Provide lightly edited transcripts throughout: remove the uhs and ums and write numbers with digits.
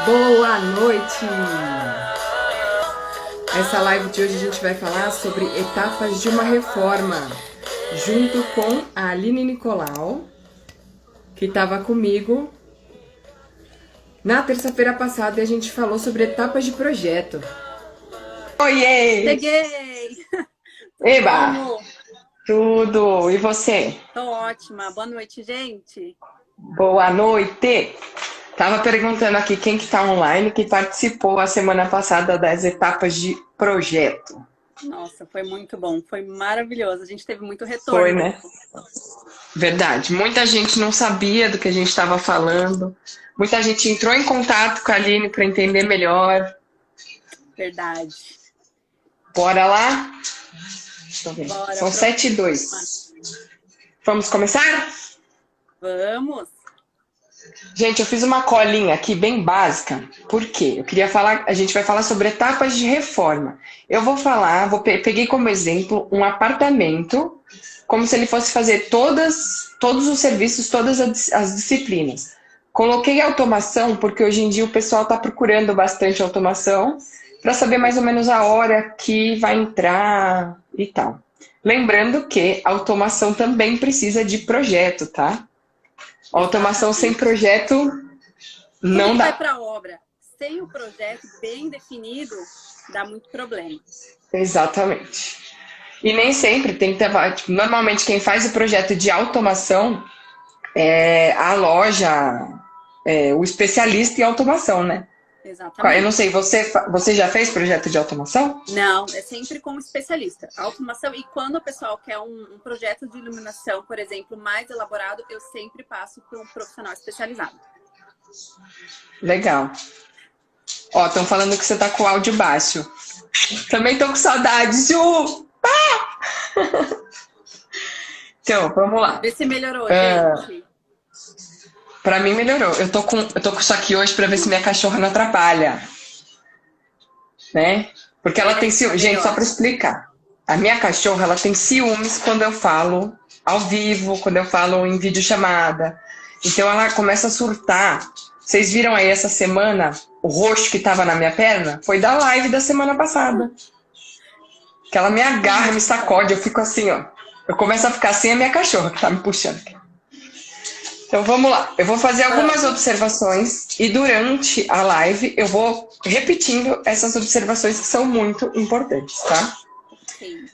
Boa noite! Essa live de hoje a gente vai falar sobre etapas de uma reforma, junto com a Aline Nicolau, que estava comigo na terça-feira passada e a gente falou sobre etapas de projeto. Oiê! Cheguei! Eba! Bom? Tudo! E você? Tô ótima. Boa noite, gente. Boa noite! Tava perguntando aqui quem que tá online, que participou a semana passada das etapas de projeto. Nossa, foi muito bom. Foi maravilhoso. A gente teve muito Foi, retorno. né? Verdade. Muita gente não sabia do que a gente estava falando. Muita gente entrou em contato com a Aline para entender melhor. Verdade. Bora lá? Bora, São 7:02. Vamos começar? Vamos. Gente, eu fiz uma colinha aqui bem básica. Por quê? Eu queria falar, a gente vai falar sobre etapas de reforma. Eu vou falar, peguei como exemplo um apartamento, como se ele fosse fazer todos os serviços, todas as disciplinas. Coloquei automação porque hoje em dia o pessoal está procurando bastante automação para saber mais ou menos a hora que vai entrar e tal. Lembrando que automação também precisa de projeto, tá? Automação sem projeto não Tudo que vai dá. para a obra sem o projeto bem definido dá muito problema. Exatamente. E nem sempre tem que ter. Tipo, normalmente quem faz o projeto de automação é a loja, o especialista em automação, né? Eu não Exatamente. sei, você já fez projeto de automação? Não, é sempre com especialista. Automação, e quando o pessoal quer um projeto de iluminação, por exemplo, mais elaborado, eu sempre passo para um profissional especializado. Legal. Ó, estão falando que você tá com o áudio baixo. Também tô com saudade, Ju! Então, vamos lá. Vê se melhorou, gente. Pra mim melhorou. Eu tô com isso aqui hoje pra ver se minha cachorra não atrapalha. Né? Porque ela tem ciúmes. Gente, só pra explicar. A minha cachorra, ela tem ciúmes quando eu falo ao vivo, quando eu falo em videochamada. Então ela começa a surtar. Vocês viram aí essa semana o roxo que tava na minha perna? Foi da live da semana passada. Que ela me agarra, me sacode. Eu fico assim, ó. Eu começo a ficar assim, a minha cachorra que tá me puxando. Então vamos lá. Eu vou fazer algumas observações e durante a live eu vou repetindo essas observações que são muito importantes, tá?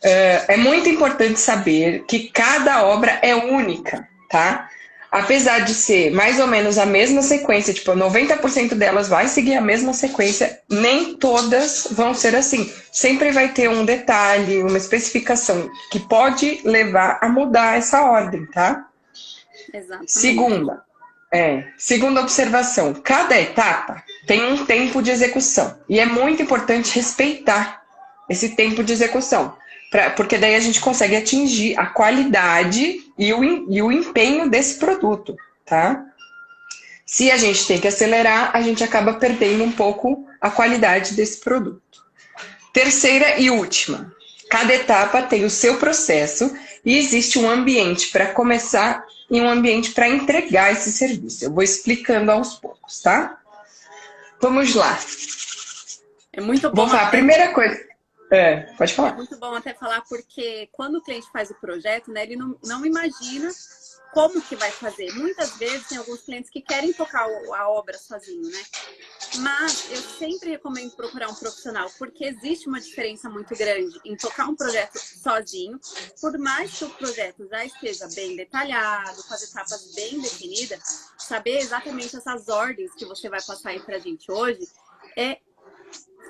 É muito importante saber que cada obra é única, tá? Apesar de ser mais ou menos a mesma sequência, tipo, 90% delas vai seguir a mesma sequência, nem todas vão ser assim. Sempre vai ter um detalhe, uma especificação que pode levar a mudar essa ordem, tá? Exatamente. Segunda observação, cada etapa tem um tempo de execução e é muito importante respeitar esse tempo de execução, porque daí a gente consegue atingir a qualidade e o empenho desse produto, tá? Se a gente tem que acelerar, a gente acaba perdendo um pouco a qualidade desse produto. Terceira e última, cada etapa tem o seu processo e existe um ambiente para começar e um ambiente para entregar esse serviço. Eu vou explicando aos poucos, tá? Vamos lá. É muito bom. Vou falar a primeira coisa. Pode falar. É muito bom até falar porque quando o cliente faz o projeto, né, ele não imagina como que vai fazer. Muitas vezes tem alguns clientes que querem tocar a obra sozinho, né? Mas eu sempre recomendo procurar um profissional, porque existe uma diferença muito grande em tocar um projeto sozinho. Por mais que o projeto já esteja bem detalhado, com as etapas bem definidas, saber exatamente essas ordens que você vai passar aí pra gente hoje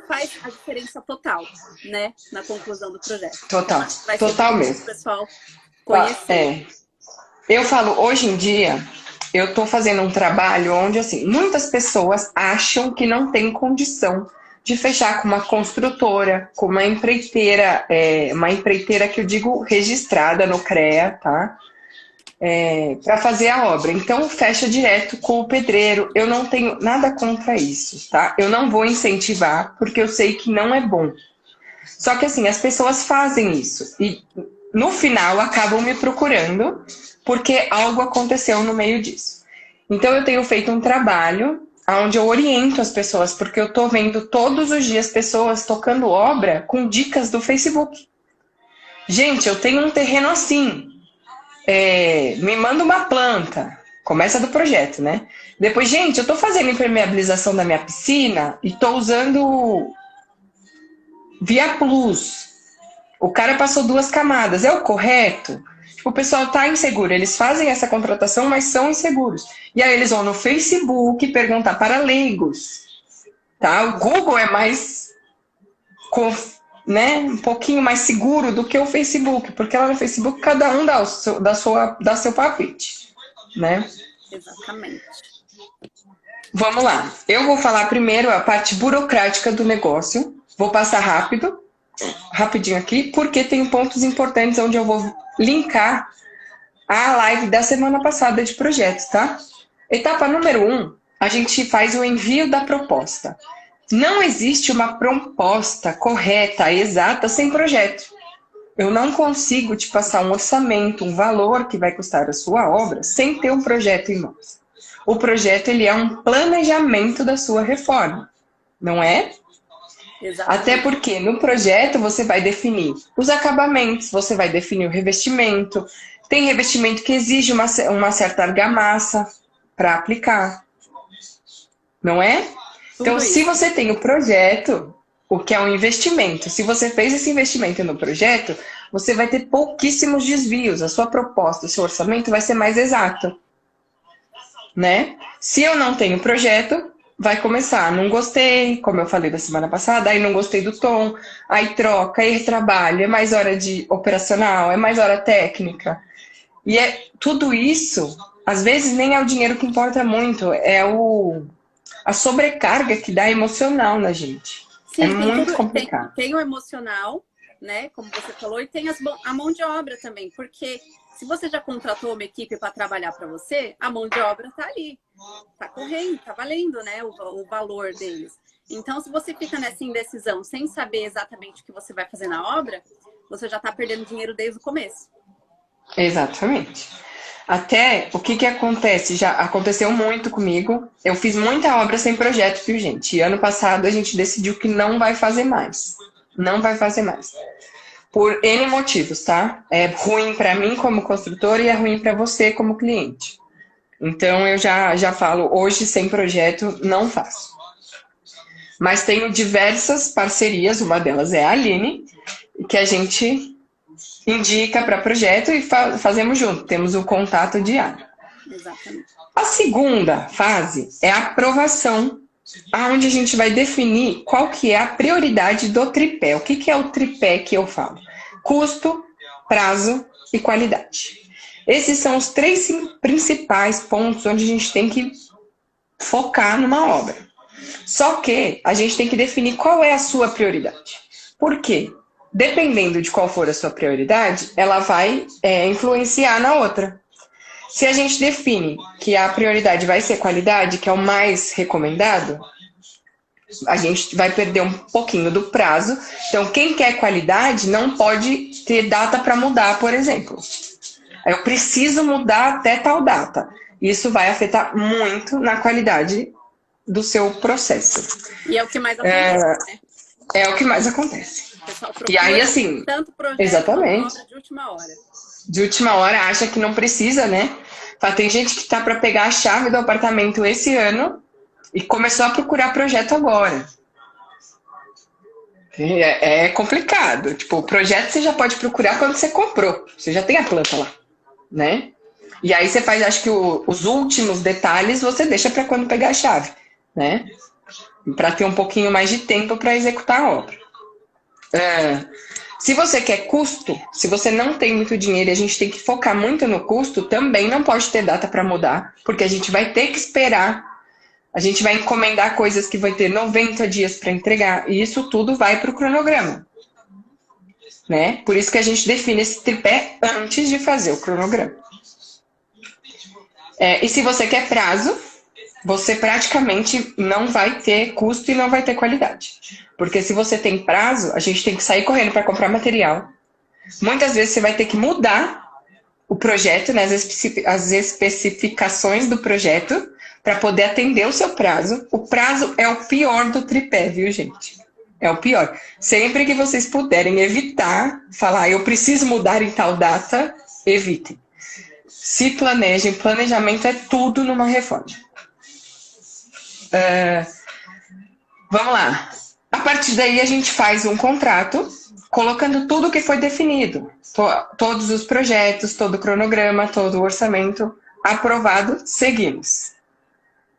faz a diferença total, né? Na conclusão do projeto. Total. Então, vai ser Total bom mesmo. o pessoal conhecer. Eu falo, hoje em dia, eu estou fazendo um trabalho onde, assim, muitas pessoas acham que não tem condição de fechar com uma construtora, com uma empreiteira que eu digo registrada no CREA, tá? Para fazer a obra. Então, fecha direto com o pedreiro. Eu não tenho nada contra isso, tá? Eu não vou incentivar, porque eu sei que não é bom. Só que, assim, as pessoas fazem isso. E, no final, acabam me procurando, porque algo aconteceu no meio disso. Então, eu tenho feito um trabalho onde eu oriento as pessoas, porque eu tô vendo todos os dias pessoas tocando obra com dicas do Facebook. Gente, eu tenho um terreno assim, me manda uma planta, começa do projeto, né? Depois, gente, eu tô fazendo impermeabilização da minha piscina e tô usando Via Plus. O cara passou 2 camadas, é o correto? Tipo, o pessoal tá inseguro, eles fazem essa contratação, mas são inseguros. E aí eles vão no Facebook perguntar para leigos, tá? O Google é mais, né, um pouquinho mais seguro do que o Facebook, porque lá no Facebook cada um dá seu palpite, né? Exatamente. Vamos lá. Eu vou falar primeiro a parte burocrática do negócio. Vou passar rapidinho aqui, porque tem pontos importantes onde eu vou linkar a live da semana passada de projetos, tá? Etapa número 1, a gente faz o envio da proposta. Não existe uma proposta correta, exata, sem projeto. Eu não consigo te passar um orçamento, um valor que vai custar a sua obra, sem ter um projeto em mãos. O projeto, ele é um planejamento da sua reforma, não é? Exatamente. Até porque no projeto você vai definir os acabamentos, você vai definir o revestimento. Tem revestimento que exige uma certa argamassa para aplicar, não é? Então, se você tem o projeto, o que é um investimento, se você fez esse investimento no projeto, você vai ter pouquíssimos desvios. A sua proposta, o seu orçamento vai ser mais exato, né? Se eu não tenho projeto, vai começar, não gostei, como eu falei da semana passada, aí não gostei do tom, aí troca, aí retrabalho, é mais hora de operacional, é mais hora técnica. E tudo isso, às vezes nem é o dinheiro que importa muito, é a sobrecarga que dá emocional na gente. Sim, é muito complicado. Tem o emocional, né, como você falou, e tem a mão de obra também, porque se você já contratou uma equipe para trabalhar para você, a mão de obra está ali, está correndo, está valendo, né, o valor deles. Então, se você fica nessa indecisão, sem saber exatamente o que você vai fazer na obra, você já está perdendo dinheiro desde o começo. Exatamente. Até o que acontece, já aconteceu muito comigo, eu fiz muita obra sem projeto, viu, gente? E ano passado a gente decidiu que não vai fazer mais. Não vai fazer mais. Por N motivos, tá? É ruim para mim como construtor e é ruim para você como cliente. Então eu já falo, hoje sem projeto não faço. Mas tenho diversas parcerias, uma delas é a Aline, que a gente indica para projeto e fazemos junto, temos o contato diário. Exatamente. A segunda fase é a aprovação, onde a gente vai definir qual que é a prioridade do tripé. O que é o tripé que eu falo? Custo, prazo e qualidade. Esses são os 3 principais pontos onde a gente tem que focar numa obra. Só que a gente tem que definir qual é a sua prioridade. Por quê? Dependendo de qual for a sua prioridade, ela vai influenciar na outra. Se a gente define que a prioridade vai ser qualidade, que é o mais recomendado, a gente vai perder um pouquinho do prazo. Então, quem quer qualidade não pode ter data para mudar, por exemplo. Eu preciso mudar até tal data. Isso vai afetar muito na qualidade do seu processo. E é o que mais acontece, né? É o que mais acontece. O pessoal E aí, assim, tanto projeto exatamente. Obra de última hora. De última hora, acha que não precisa, né? Tem gente que tá para pegar a chave do apartamento esse ano e começou a procurar projeto agora. É complicado. Tipo, o projeto você já pode procurar quando você comprou. Você já tem a planta lá, né? E aí você faz, acho que os últimos detalhes você deixa para quando pegar a chave, né? Para ter um pouquinho mais de tempo para executar a obra. Se você quer custo, se você não tem muito dinheiro e a gente tem que focar muito no custo, também não pode ter data para mudar, porque a gente vai ter que esperar. A gente vai encomendar coisas que vai ter 90 dias para entregar, e isso tudo vai para o cronograma, né? Por isso que a gente define esse tripé antes de fazer o cronograma. E se você quer prazo, você praticamente não vai ter custo e não vai ter qualidade. Porque se você tem prazo, a gente tem que sair correndo para comprar material. Muitas vezes você vai ter que mudar o projeto, né, as especificações do projeto, para poder atender o seu prazo. O prazo é o pior do tripé, viu, gente? É o pior. Sempre que vocês puderem evitar falar, eu preciso mudar em tal data, evitem. Se planejem, planejamento é tudo numa reforma. Vamos lá. A partir daí a gente faz um contrato, colocando tudo o que foi definido. Todos os projetos, todo o cronograma, todo o orçamento aprovado, seguimos.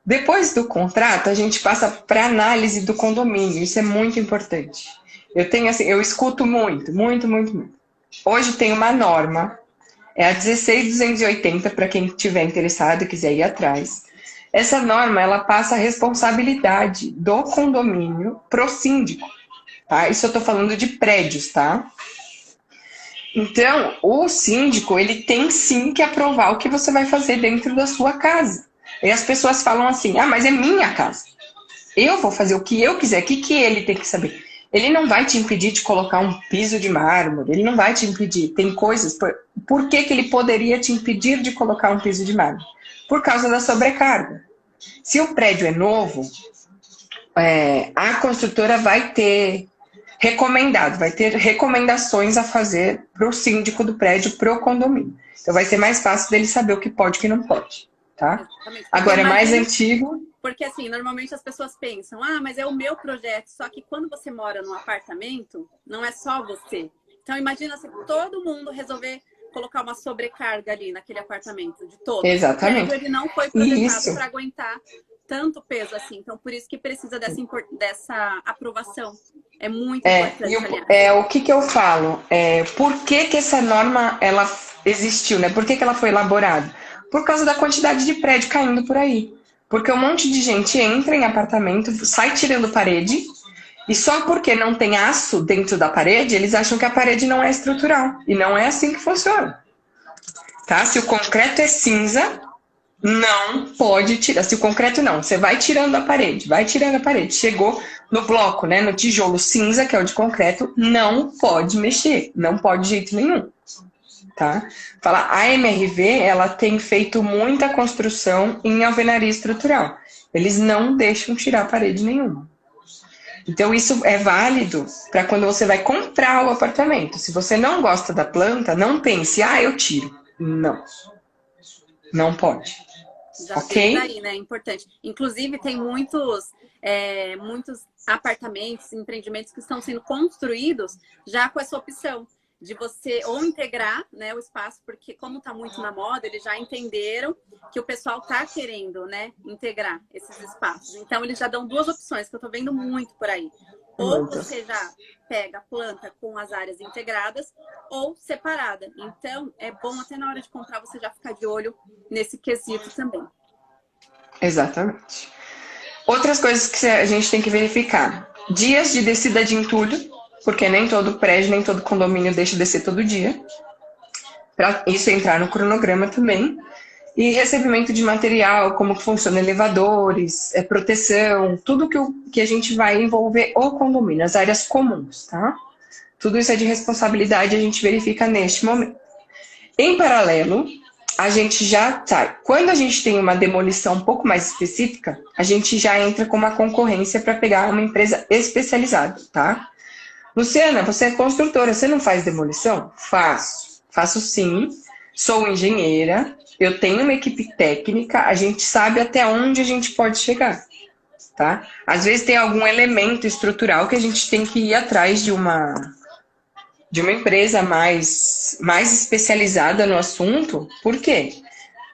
Depois do contrato, a gente passa para análise do condomínio. Isso é muito importante. Eu escuto muito. Hoje tem uma norma, é a 16280, para quem estiver interessado e quiser ir atrás. Essa norma, ela passa a responsabilidade do condomínio pro síndico, tá? Isso eu estou falando de prédios, tá? Então, o síndico, ele tem sim que aprovar o que você vai fazer dentro da sua casa. E as pessoas falam assim, mas é minha casa. Eu vou fazer o que eu quiser. O que ele tem que saber? Ele não vai te impedir de colocar um piso de mármore. Ele não vai te impedir. Tem coisas... Por que ele poderia te impedir de colocar um piso de mármore? Por causa da sobrecarga. Se o prédio é novo, a construtora vai ter recomendações a fazer para o síndico do prédio, para o condomínio. Então vai ser mais fácil dele saber o que pode e o que não pode. Tá? Agora é mais antigo. Porque assim, normalmente as pessoas pensam, mas é o meu projeto. Só que quando você mora num apartamento, não é só você. Então imagina se todo mundo resolver colocar uma sobrecarga ali naquele apartamento de todos. Exatamente. Ele não foi projetado para aguentar tanto peso assim. Então por isso que precisa dessa aprovação. É muito importante. O que eu falo? Por que essa norma ela existiu, né? Por que ela foi elaborada? Por causa da quantidade de prédio caindo por aí. Porque um monte de gente entra em apartamento, sai tirando parede, e só porque não tem aço dentro da parede, eles acham que a parede não é estrutural. E não é assim que funciona. Tá? Se o concreto é cinza, não pode tirar. Se o concreto não, você vai tirando a parede, Chegou no bloco, né, no tijolo cinza, que é o de concreto, não pode mexer. Não pode de jeito nenhum. Tá? A MRV, ela tem feito muita construção em alvenaria estrutural. Eles não deixam tirar parede nenhuma. Então, isso é válido para quando você vai comprar o apartamento. Se você não gosta da planta, não pense, eu tiro. Não. Não pode. Já ok? Daí, né? É importante. Inclusive, tem muitos apartamentos, empreendimentos que estão sendo construídos já com essa opção de você ou integrar, né, o espaço, porque como está muito na moda, eles já entenderam que o pessoal está querendo, né, integrar esses espaços. Então, eles já dão duas opções, que eu estou vendo muito por aí. Ou você já pega a planta com as áreas integradas, ou separada. Então, é bom até na hora de comprar você já ficar de olho nesse quesito também. Exatamente. Outras coisas que a gente tem que verificar. Dias de descida de entulho, porque nem todo prédio, nem todo condomínio deixa descer todo dia. Para isso entrar no cronograma também. E recebimento de material, como que funciona elevadores, proteção, tudo que a gente vai envolver o condomínio, as áreas comuns, tá? Tudo isso é de responsabilidade, a gente verifica neste momento. Em paralelo, a gente já sai. Quando a gente tem uma demolição um pouco mais específica, a gente já entra com uma concorrência para pegar uma empresa especializada, tá? Luciana, você é construtora, você não faz demolição? Faço. Faço sim. Sou engenheira, eu tenho uma equipe técnica, a gente sabe até onde a gente pode chegar, tá? Às vezes tem algum elemento estrutural que a gente tem que ir atrás de uma empresa mais especializada no assunto. Por quê?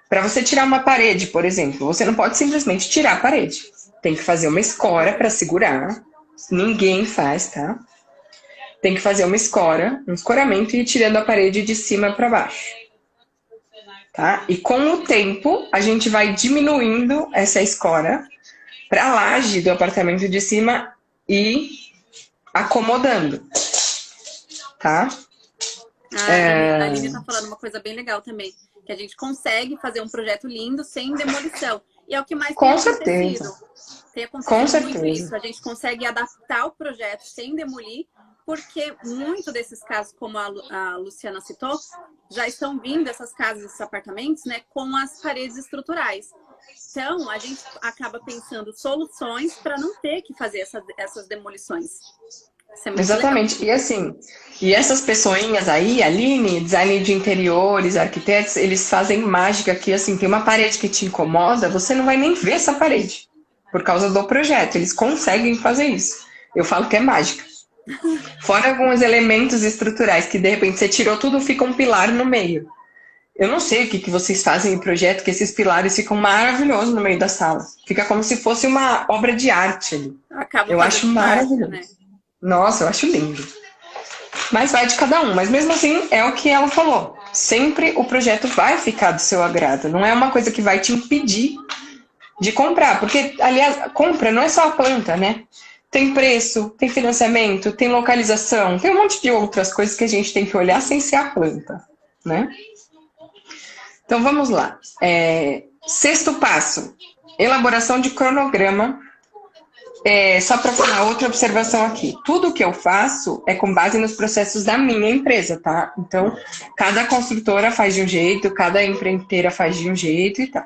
Para você tirar uma parede, por exemplo, você não pode simplesmente tirar a parede. Tem que fazer uma escora para segurar. Ninguém faz, tá? Tem que fazer uma escora, um escoramento e ir tirando a parede de cima para baixo. Tá? E com o tempo, a gente vai diminuindo essa escora para a laje do apartamento de cima e acomodando. Tá? A Aline tá falando uma coisa bem legal também, que a gente consegue fazer um projeto lindo sem demolição. E é o que mais tem acontecido. Tem acontecido muito isso. A gente consegue adaptar o projeto sem demolir, porque muito desses casos, como a Luciana citou, já estão vindo essas casas, esses apartamentos, né, com as paredes estruturais. Então, a gente acaba pensando soluções para não ter que fazer essas demolições. Isso é muito Exatamente. legal. E assim, e essas pessoinhas aí, Aline, design de interiores, arquitetos, eles fazem mágica que, assim, tem uma parede que te incomoda, você não vai nem ver essa parede, por causa do projeto. Eles conseguem fazer isso. Eu falo que é mágica. Fora alguns elementos estruturais, que de repente você tirou tudo, fica um pilar no meio. Eu não sei o que vocês fazem em projeto, que esses pilares ficam maravilhosos no meio da sala. Fica como se fosse uma obra de arte ali. Acaba Eu acho fazendo parte, maravilhoso. né? Nossa, eu acho lindo. Mas vai de cada um. Mas mesmo assim, é o que ela falou. Sempre o projeto vai ficar do seu agrado. Não é uma coisa que vai te impedir de comprar. Porque, aliás, compra não é só a planta, né? Tem preço, tem financiamento, tem localização, tem um monte de outras coisas que a gente tem que olhar sem ser a planta, né? Então vamos lá. Sexto passo: elaboração de cronograma. Só para falar outra observação aqui. Tudo que eu faço é com base nos processos da minha empresa, tá? Então, cada construtora faz de um jeito, cada empreiteira faz de um jeito e tal.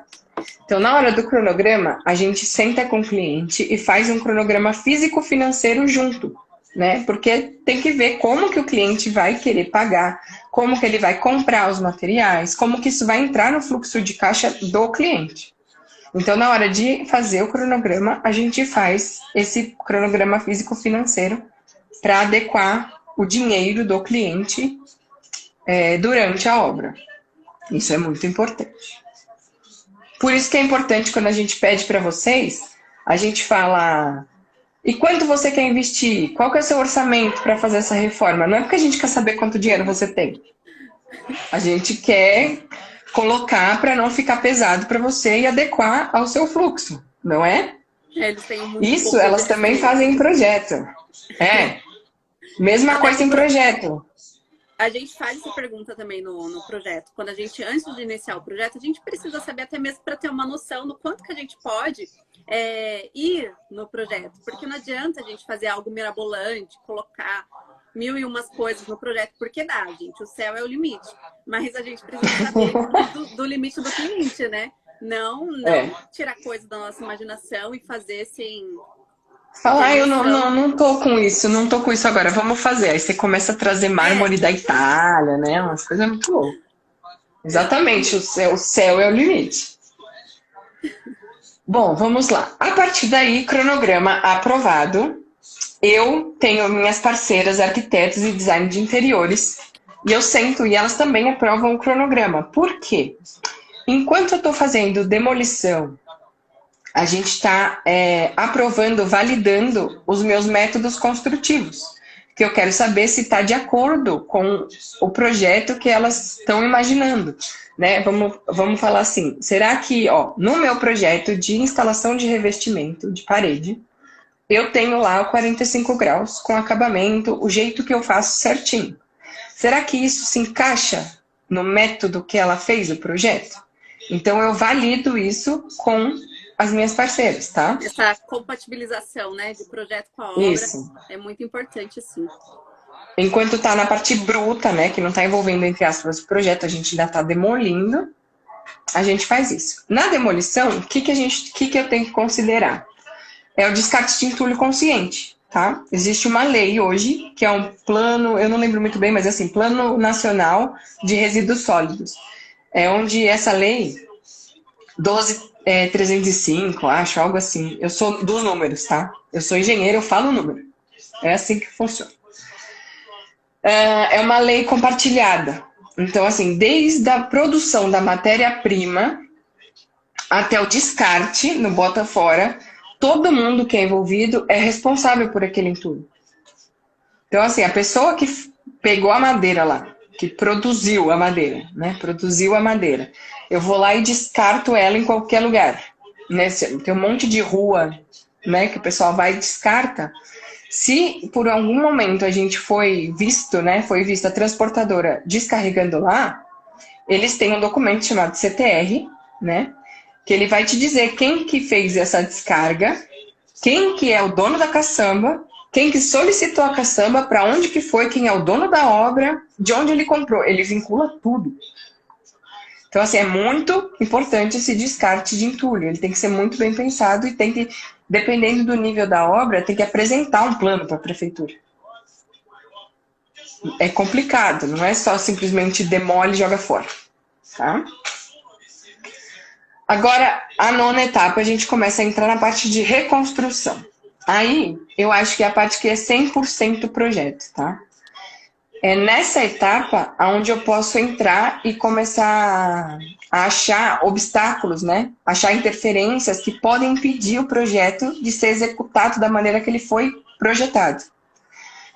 Então, na hora do cronograma, a gente senta com o cliente e faz um cronograma físico-financeiro junto, né? Porque tem que ver como que o cliente vai querer pagar, como que ele vai comprar os materiais, como que isso vai entrar no fluxo de caixa do cliente. Então, na hora de fazer o cronograma, a gente faz esse cronograma físico-financeiro para adequar o dinheiro do cliente durante a obra. Isso é muito importante. Por isso que é importante, quando a gente pede para vocês, a gente fala: e quanto você quer investir? Qual que é o seu orçamento para fazer essa reforma? Não é porque a gente quer saber quanto dinheiro você tem. A gente quer colocar para não ficar pesado para você e adequar ao seu fluxo, não é? Eles têm muito Isso elas também fazem em projeto. Mesma coisa em projeto. A gente faz essa pergunta também no projeto. Quando a gente, antes de iniciar o projeto, a gente precisa saber até mesmo para ter uma noção do quanto que a gente pode ir no projeto. Porque não adianta a gente fazer algo mirabolante, colocar 1001 coisas no projeto, porque dá, gente. O céu é o limite. Mas a gente precisa saber do limite do cliente, né? Não tirar coisa da nossa imaginação e fazer sem... Fala, eu não tô com isso, não tô com isso agora, vamos fazer. Aí você começa a trazer mármore da Itália, né? Umas coisas muito loucas. Exatamente, o céu é o limite. Bom, vamos lá. A partir daí, cronograma aprovado. Eu tenho minhas parceiras, arquitetos e design de interiores, e eu sento e elas também aprovam o cronograma. Por quê? Enquanto eu estou fazendo demolição, a gente está aprovando, validando os meus métodos construtivos, que eu quero saber se está de acordo com o projeto que elas estão imaginando, né? Vamos falar assim, será que, no meu projeto de instalação de revestimento de parede, eu tenho lá o 45 graus com acabamento, o jeito que eu faço certinho. Será que isso se encaixa no método que ela fez o projeto? Então, eu valido isso com as minhas parceiras, tá? Essa compatibilização, né, de projeto com a obra é muito importante, sim. Enquanto tá na parte bruta, né, que não tá envolvendo, entre aspas, o projeto, a gente ainda tá demolindo, a gente faz isso. Na demolição, o que eu tenho que considerar? É o descarte de entulho consciente, tá? Existe uma lei hoje, que é um plano, eu não lembro muito bem, mas assim, Plano Nacional de Resíduos Sólidos. É onde essa lei, 12.305, acho, algo assim. Eu sou dos números, tá? Eu sou engenheiro, eu falo o número. É assim que funciona. É uma lei compartilhada. Então, assim, desde a produção da matéria-prima até o descarte, no bota fora, todo mundo que é envolvido é responsável por aquele entulho. Então, assim, a pessoa que pegou a madeira lá, que produziu a madeira, né? Produziu a madeira. Eu vou lá e descarto ela em qualquer lugar, né? Tem um monte de rua, né? Que o pessoal vai e descarta. Se por algum momento a gente foi visto, né? Foi vista a transportadora descarregando lá, eles têm um documento chamado CTR, né? Que ele vai te dizer quem que fez essa descarga, quem que é o dono da caçamba, quem que solicitou a caçamba, para onde que foi, quem é o dono da obra, de onde ele comprou. Ele vincula tudo. Então, assim, é muito importante esse descarte de entulho. Ele tem que ser muito bem pensado e tem que, dependendo do nível da obra, tem que apresentar um plano para a prefeitura. É complicado, não é só simplesmente demole e joga fora, tá? Agora, a nona etapa, a gente começa a entrar na parte de reconstrução. Aí, eu acho que é a parte que é 100% projeto, tá? É nessa etapa onde eu posso entrar e começar a achar obstáculos, né? Achar interferências que podem impedir o projeto de ser executado da maneira que ele foi projetado.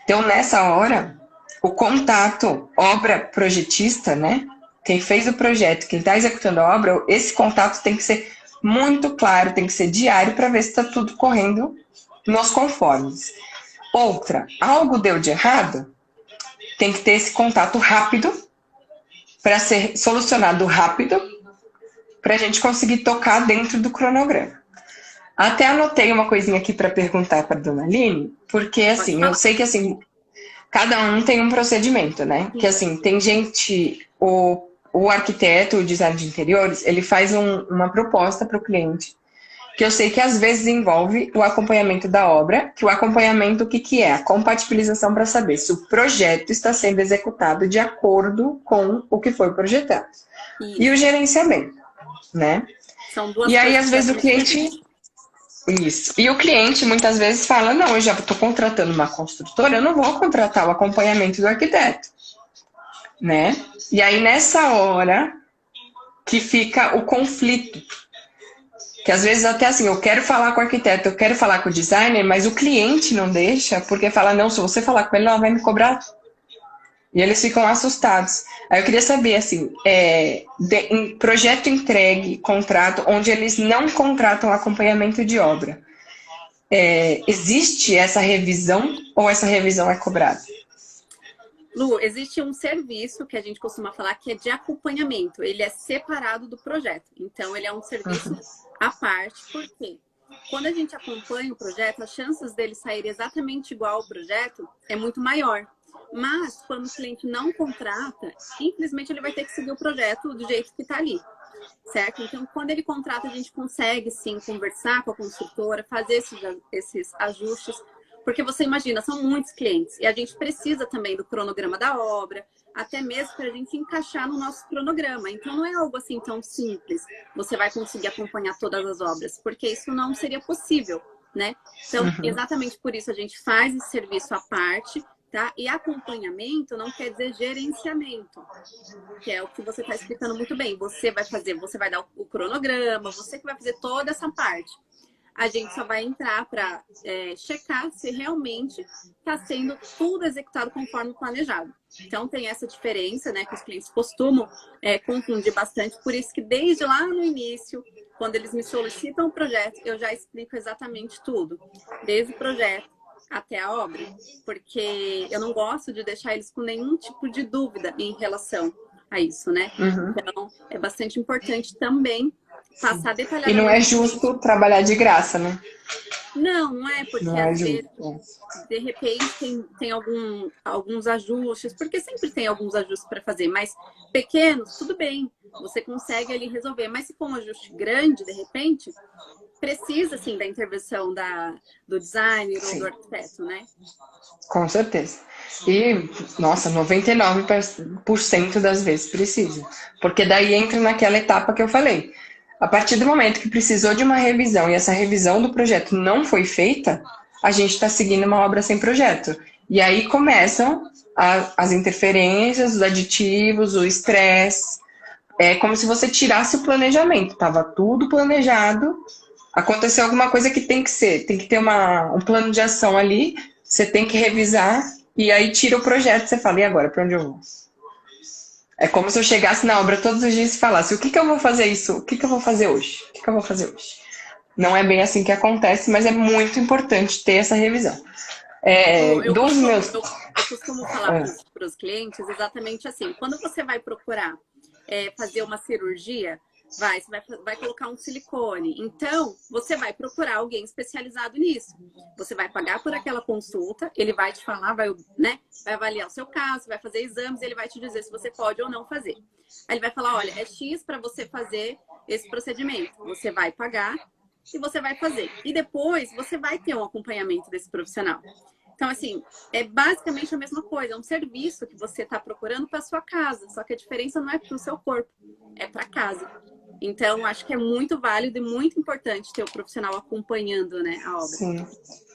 Então, nessa hora, o contato obra-projetista, né? Quem fez o projeto, quem está executando a obra, esse contato tem que ser muito claro, tem que ser diário para ver se está tudo correndo nos conformes. Outra, algo deu de errado, tem que ter esse contato rápido para ser solucionado rápido, para a gente conseguir tocar dentro do cronograma. Até anotei uma coisinha aqui para perguntar para a dona Aline, porque assim, eu sei que assim, cada um tem um procedimento, né? Que assim, tem gente, o arquiteto, o design de interiores, ele faz uma proposta para o cliente, que eu sei que às vezes envolve o acompanhamento da obra, que o acompanhamento, o que que é? A compatibilização para saber se o projeto está sendo executado de acordo com o que foi projetado. Isso. E o gerenciamento, né? São duas e aí, coisas às vezes, o diferentes. cliente... Isso. E o cliente, muitas vezes, fala, não, eu já estou contratando uma construtora, eu não vou contratar o acompanhamento do arquiteto, né? E aí, nessa hora, que fica o conflito. Que às vezes até assim, eu quero falar com o arquiteto, eu quero falar com o designer, mas o cliente não deixa, porque fala, não, se você falar com ele, ela vai me cobrar. E eles ficam assustados. Aí eu queria saber, assim, em projeto entregue, contrato, onde eles não contratam acompanhamento de obra, existe essa revisão ou essa revisão é cobrada? Lu, existe um serviço que a gente costuma falar que é de acompanhamento. Ele é separado do projeto. Então, ele é um serviço à parte. Por quê? Quando a gente acompanha o projeto, as chances dele sair exatamente igual ao projeto é muito maior. Mas, quando o cliente não contrata, infelizmente ele vai ter que seguir o projeto do jeito que está ali. Certo? Então, quando ele contrata, a gente consegue, sim, conversar com a construtora, fazer esses ajustes. Porque você imagina, são muitos clientes. E a gente precisa também do cronograma da obra, até mesmo para a gente encaixar no nosso cronograma. Então, não é algo assim tão simples. Você vai conseguir acompanhar todas as obras, porque isso não seria possível, né? Então, exatamente por isso a gente faz esse serviço à parte, tá? E acompanhamento não quer dizer gerenciamento, que é o que você está explicando muito bem. Você vai dar o cronograma, você que vai fazer toda essa parte. A gente só vai entrar para checar se realmente está sendo tudo executado conforme planejado. Então, tem essa diferença, né, que os clientes costumam confundir bastante. Por isso que desde lá no início, quando eles me solicitam o projeto, eu já explico exatamente tudo. Desde o projeto até a obra. Porque eu não gosto de deixar eles com nenhum tipo de dúvida em relação a isso, né? Então, é bastante importante também passar detalhadamente. E não é justo trabalhar de graça, né? Não é, porque Não é às vezes, justo. de repente tem alguns ajustes, porque sempre tem alguns ajustes para fazer, mas pequenos, tudo bem, você consegue ali resolver. Mas se for um ajuste grande, de repente, precisa, assim, da intervenção do designer ou do arquiteto, né? Com certeza. E, nossa, 99% das vezes precisa. Porque daí entra naquela etapa que eu falei. A partir do momento que precisou de uma revisão e essa revisão do projeto não foi feita, a gente está seguindo uma obra sem projeto. E aí começam as interferências, os aditivos, o estresse. É como se você tirasse o planejamento. Estava tudo planejado, aconteceu alguma coisa que tem que ter um plano de ação ali, você tem que revisar, e aí tira o projeto, você fala, e agora, para onde eu vou? É como se eu chegasse na obra todos os dias e falasse, o que que eu vou fazer isso? O que que eu vou fazer hoje? O que que eu vou fazer hoje? Não é bem assim que acontece, mas é muito importante ter essa revisão. Eu costumo falar para os clientes exatamente assim, quando você vai procurar fazer uma cirurgia, Vai colocar um silicone. Então, você vai procurar alguém especializado nisso. Você vai pagar por aquela consulta, ele vai te falar, vai avaliar o seu caso, vai fazer exames, ele vai te dizer se você pode ou não fazer. Aí ele vai falar, olha, é X para você fazer esse procedimento. Você vai pagar e você vai fazer. E depois, você vai ter um acompanhamento desse profissional. Então, assim, é basicamente a mesma coisa. É um serviço que você está procurando para sua casa. Só que a diferença não é para o seu corpo, é para casa. Então, acho que é muito válido e muito importante ter o profissional acompanhando, né, a obra. Sim.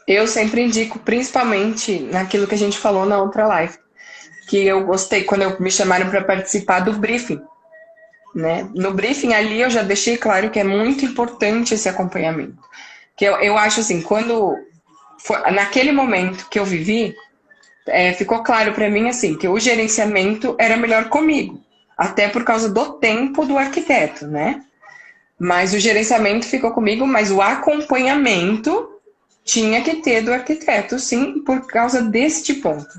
Eu sempre indico, principalmente naquilo que a gente falou na outra live, que eu gostei quando me chamaram para participar do briefing. Né? No briefing ali eu já deixei claro que é muito importante esse acompanhamento. Que eu acho assim, naquele momento que eu vivi, ficou claro para mim assim, que o gerenciamento era melhor comigo. Até por causa do tempo do arquiteto, né? Mas o gerenciamento ficou comigo, mas o acompanhamento tinha que ter do arquiteto, sim, por causa deste ponto.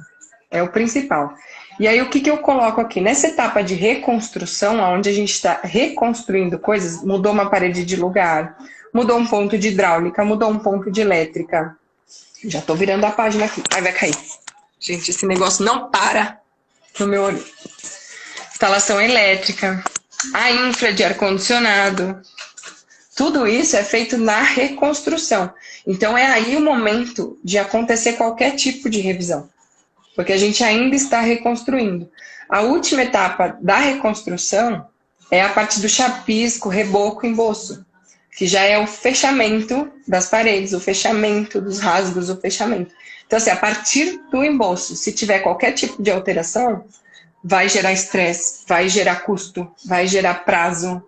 É o principal. E aí, o que eu coloco aqui? Nessa etapa de reconstrução, onde a gente está reconstruindo coisas, mudou uma parede de lugar, mudou um ponto de hidráulica, mudou um ponto de elétrica. Já estou virando a página aqui. Ai, vai cair. Gente, esse negócio não para no meu olho. Instalação elétrica, a infra de ar-condicionado. Tudo isso é feito na reconstrução. Então, é aí o momento de acontecer qualquer tipo de revisão. Porque a gente ainda está reconstruindo. A última etapa da reconstrução é a parte do chapisco, reboco, emboço, que já é o fechamento das paredes, o fechamento dos rasgos, o fechamento. Então, assim, a partir do emboço, se tiver qualquer tipo de alteração, vai gerar estresse, vai gerar custo, vai gerar prazo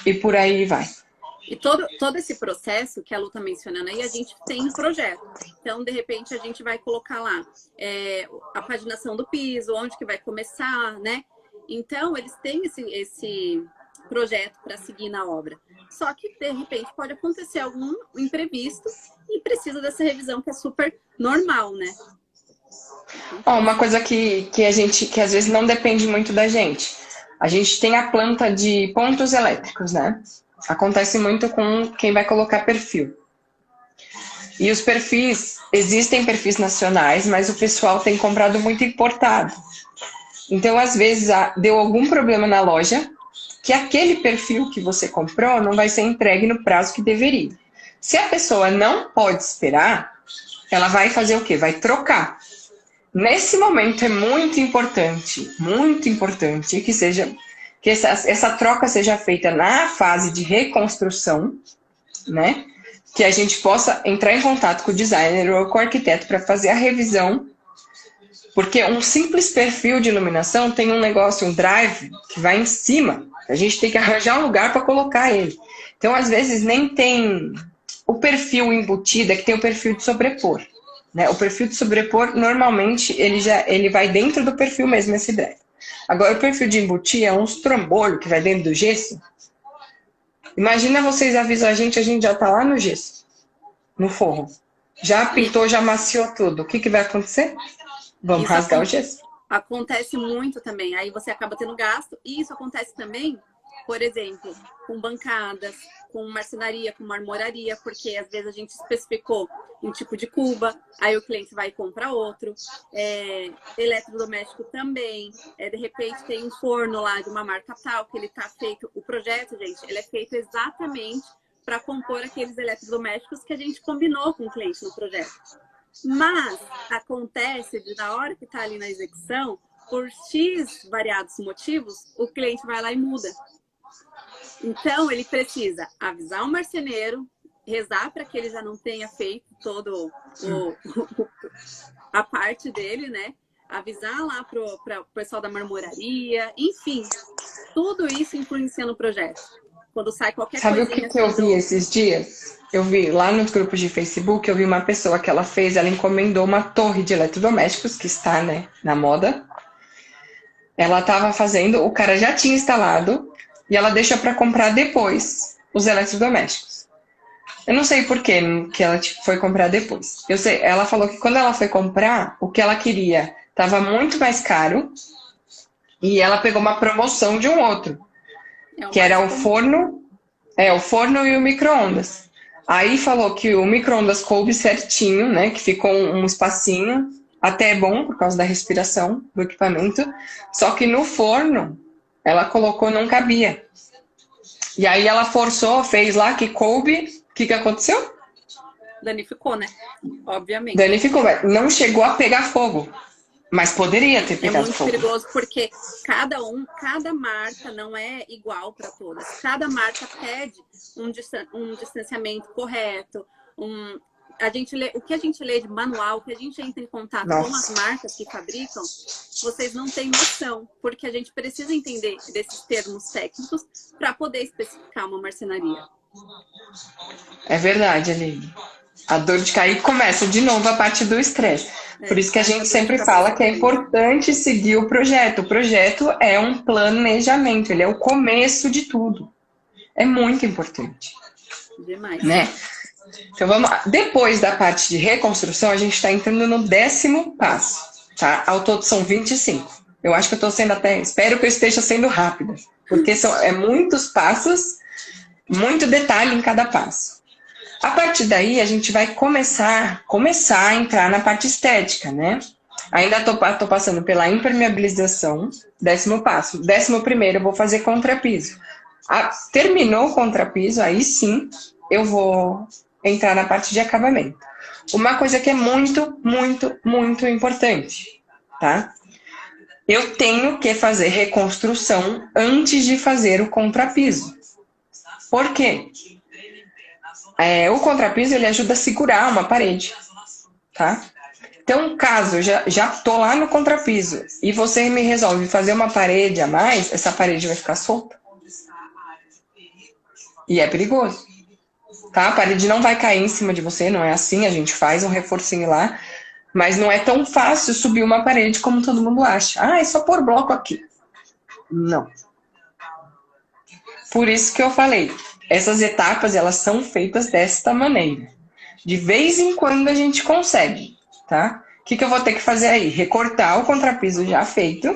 e por aí vai. E todo esse processo que a Lu está mencionando aí, a gente tem um projeto. Então, de repente, a gente vai colocar lá a paginação do piso, onde que vai começar, né? Então, eles têm esse projeto para seguir na obra. Só que, de repente, pode acontecer algum imprevisto e precisa dessa revisão que é super normal, né? Uma coisa que às vezes não depende muito da gente. A gente tem a planta de pontos elétricos, né? Acontece muito com quem vai colocar perfil. E os perfis, existem perfis nacionais, mas o pessoal tem comprado muito importado. Então, às vezes, deu algum problema na loja, que aquele perfil que você comprou não vai ser entregue no prazo que deveria. Se a pessoa não pode esperar, ela vai fazer o quê? Vai trocar. Nesse momento é muito importante que essa troca seja feita na fase de reconstrução, né? Que a gente possa entrar em contato com o designer ou com o arquiteto para fazer a revisão, porque um simples perfil de iluminação tem um negócio, um drive que vai em cima. A gente tem que arranjar um lugar para colocar ele. Então, às vezes, nem tem o perfil embutido, é que tem o perfil de sobrepor. Né? O perfil de sobrepor, normalmente, ele vai dentro do perfil mesmo, esse drive. Agora, o perfil de embutir é uns trombolho que vai dentro do gesso. Imagina vocês avisam a gente já tá lá no gesso, no forro. Já pintou, já maciou tudo. O que vai acontecer? Vamos rasgar o gesso. Acontece muito também. Aí você acaba tendo gasto. E isso acontece também, por exemplo, com bancadas, com marcenaria, com marmoraria, porque às vezes a gente especificou um tipo de cuba, aí o cliente vai comprar outro. Eletrodoméstico também. De repente tem um forno lá de uma marca tal, que ele tá feito. O projeto, gente, ele é feito exatamente para compor aqueles eletrodomésticos que a gente combinou com o cliente no projeto. Mas acontece de na hora que está ali na execução, por X variados motivos, o cliente vai lá e muda. Então, ele precisa avisar o marceneiro, rezar para que ele já não tenha feito todo a parte dele, né? Avisar lá para o pessoal da marmoraria, enfim, tudo isso influencia no projeto. Quando sai qualquer coisa. Sabe o que eu vi esses dias? Eu vi lá nos grupos de Facebook, eu vi uma pessoa que ela encomendou uma torre de eletrodomésticos, que está, né, na moda. Ela estava fazendo, o cara já tinha instalado, e ela deixa para comprar depois os eletrodomésticos. Eu não sei por que ela foi comprar depois. Eu sei, ela falou que quando ela foi comprar, o que ela queria estava muito mais caro, e ela pegou uma promoção de um outro. É o que mais era o comum. forno e o micro-ondas. Aí falou que o micro-ondas coube certinho, né? Que ficou um espacinho, até é bom por causa da respiração do equipamento. Só que no forno, ela colocou, não cabia. E aí ela forçou, fez lá que coube. O que aconteceu? Danificou, né? Obviamente. Danificou. Não chegou a pegar fogo, mas poderia ter É pegado muito fogo. perigoso porque cada marca não é igual para todas. Cada marca pede um distanciamento correto, o que a gente lê de manual, o que a gente entra em contato com as Nossa. marcas que fabricam, vocês não têm noção, porque a gente precisa entender desses termos técnicos para poder especificar uma marcenaria. É verdade, Aline. A dor de cair começa de novo a parte do estresse. Por isso que a gente sempre fala que é importante seguir o projeto. O projeto é um planejamento, ele é o começo de tudo. É muito importante. Demais. Né? Então vamos lá. Depois da parte de reconstrução, a gente está entrando no 10º passo. Tá? Ao todo são 25. Eu acho que eu estou sendo espero que eu esteja sendo rápida. Porque são muitos passos, muito detalhe em cada passo. A partir daí, a gente vai começar a entrar na parte estética, né? Ainda tô passando pela impermeabilização, 10º passo. 11º, eu vou fazer contrapiso. Terminou o contrapiso, aí sim, eu vou entrar na parte de acabamento. Uma coisa que é muito, muito, muito importante, tá? Eu tenho que fazer reconstrução antes de fazer o contrapiso. Por quê? O contrapiso, ele ajuda a segurar uma parede, tá? Então, caso eu já tô lá no contrapiso e você me resolve fazer uma parede a mais, essa parede vai ficar solta. E é perigoso, tá? A parede não vai cair em cima de você, não é assim, a gente faz um reforcinho lá, mas não é tão fácil subir uma parede como todo mundo acha. Ah, é só pôr bloco aqui. Não. Por isso que eu falei, essas etapas, elas são feitas desta maneira. De vez em quando a gente consegue, tá? O que eu vou ter que fazer aí? Recortar o contrapiso já feito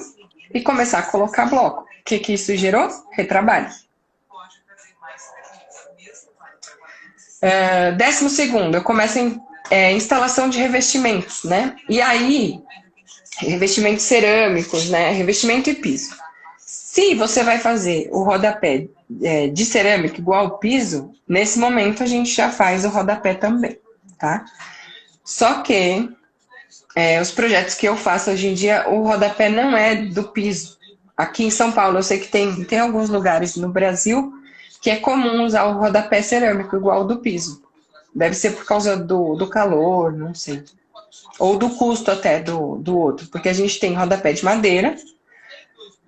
e começar a colocar bloco. O que isso gerou? Retrabalho. 12º, eu começo instalação de revestimentos, né? E aí, revestimentos cerâmicos, né? Revestimento e piso. Se você vai fazer o rodapé de cerâmica igual ao piso, nesse momento a gente já faz o rodapé também, tá? Só que os projetos que eu faço hoje em dia, o rodapé não é do piso. Aqui em São Paulo, eu sei que tem alguns lugares no Brasil que é comum usar o rodapé cerâmico igual ao do piso. Deve ser por causa do calor, não sei. Ou do custo até do outro, porque a gente tem rodapé de madeira,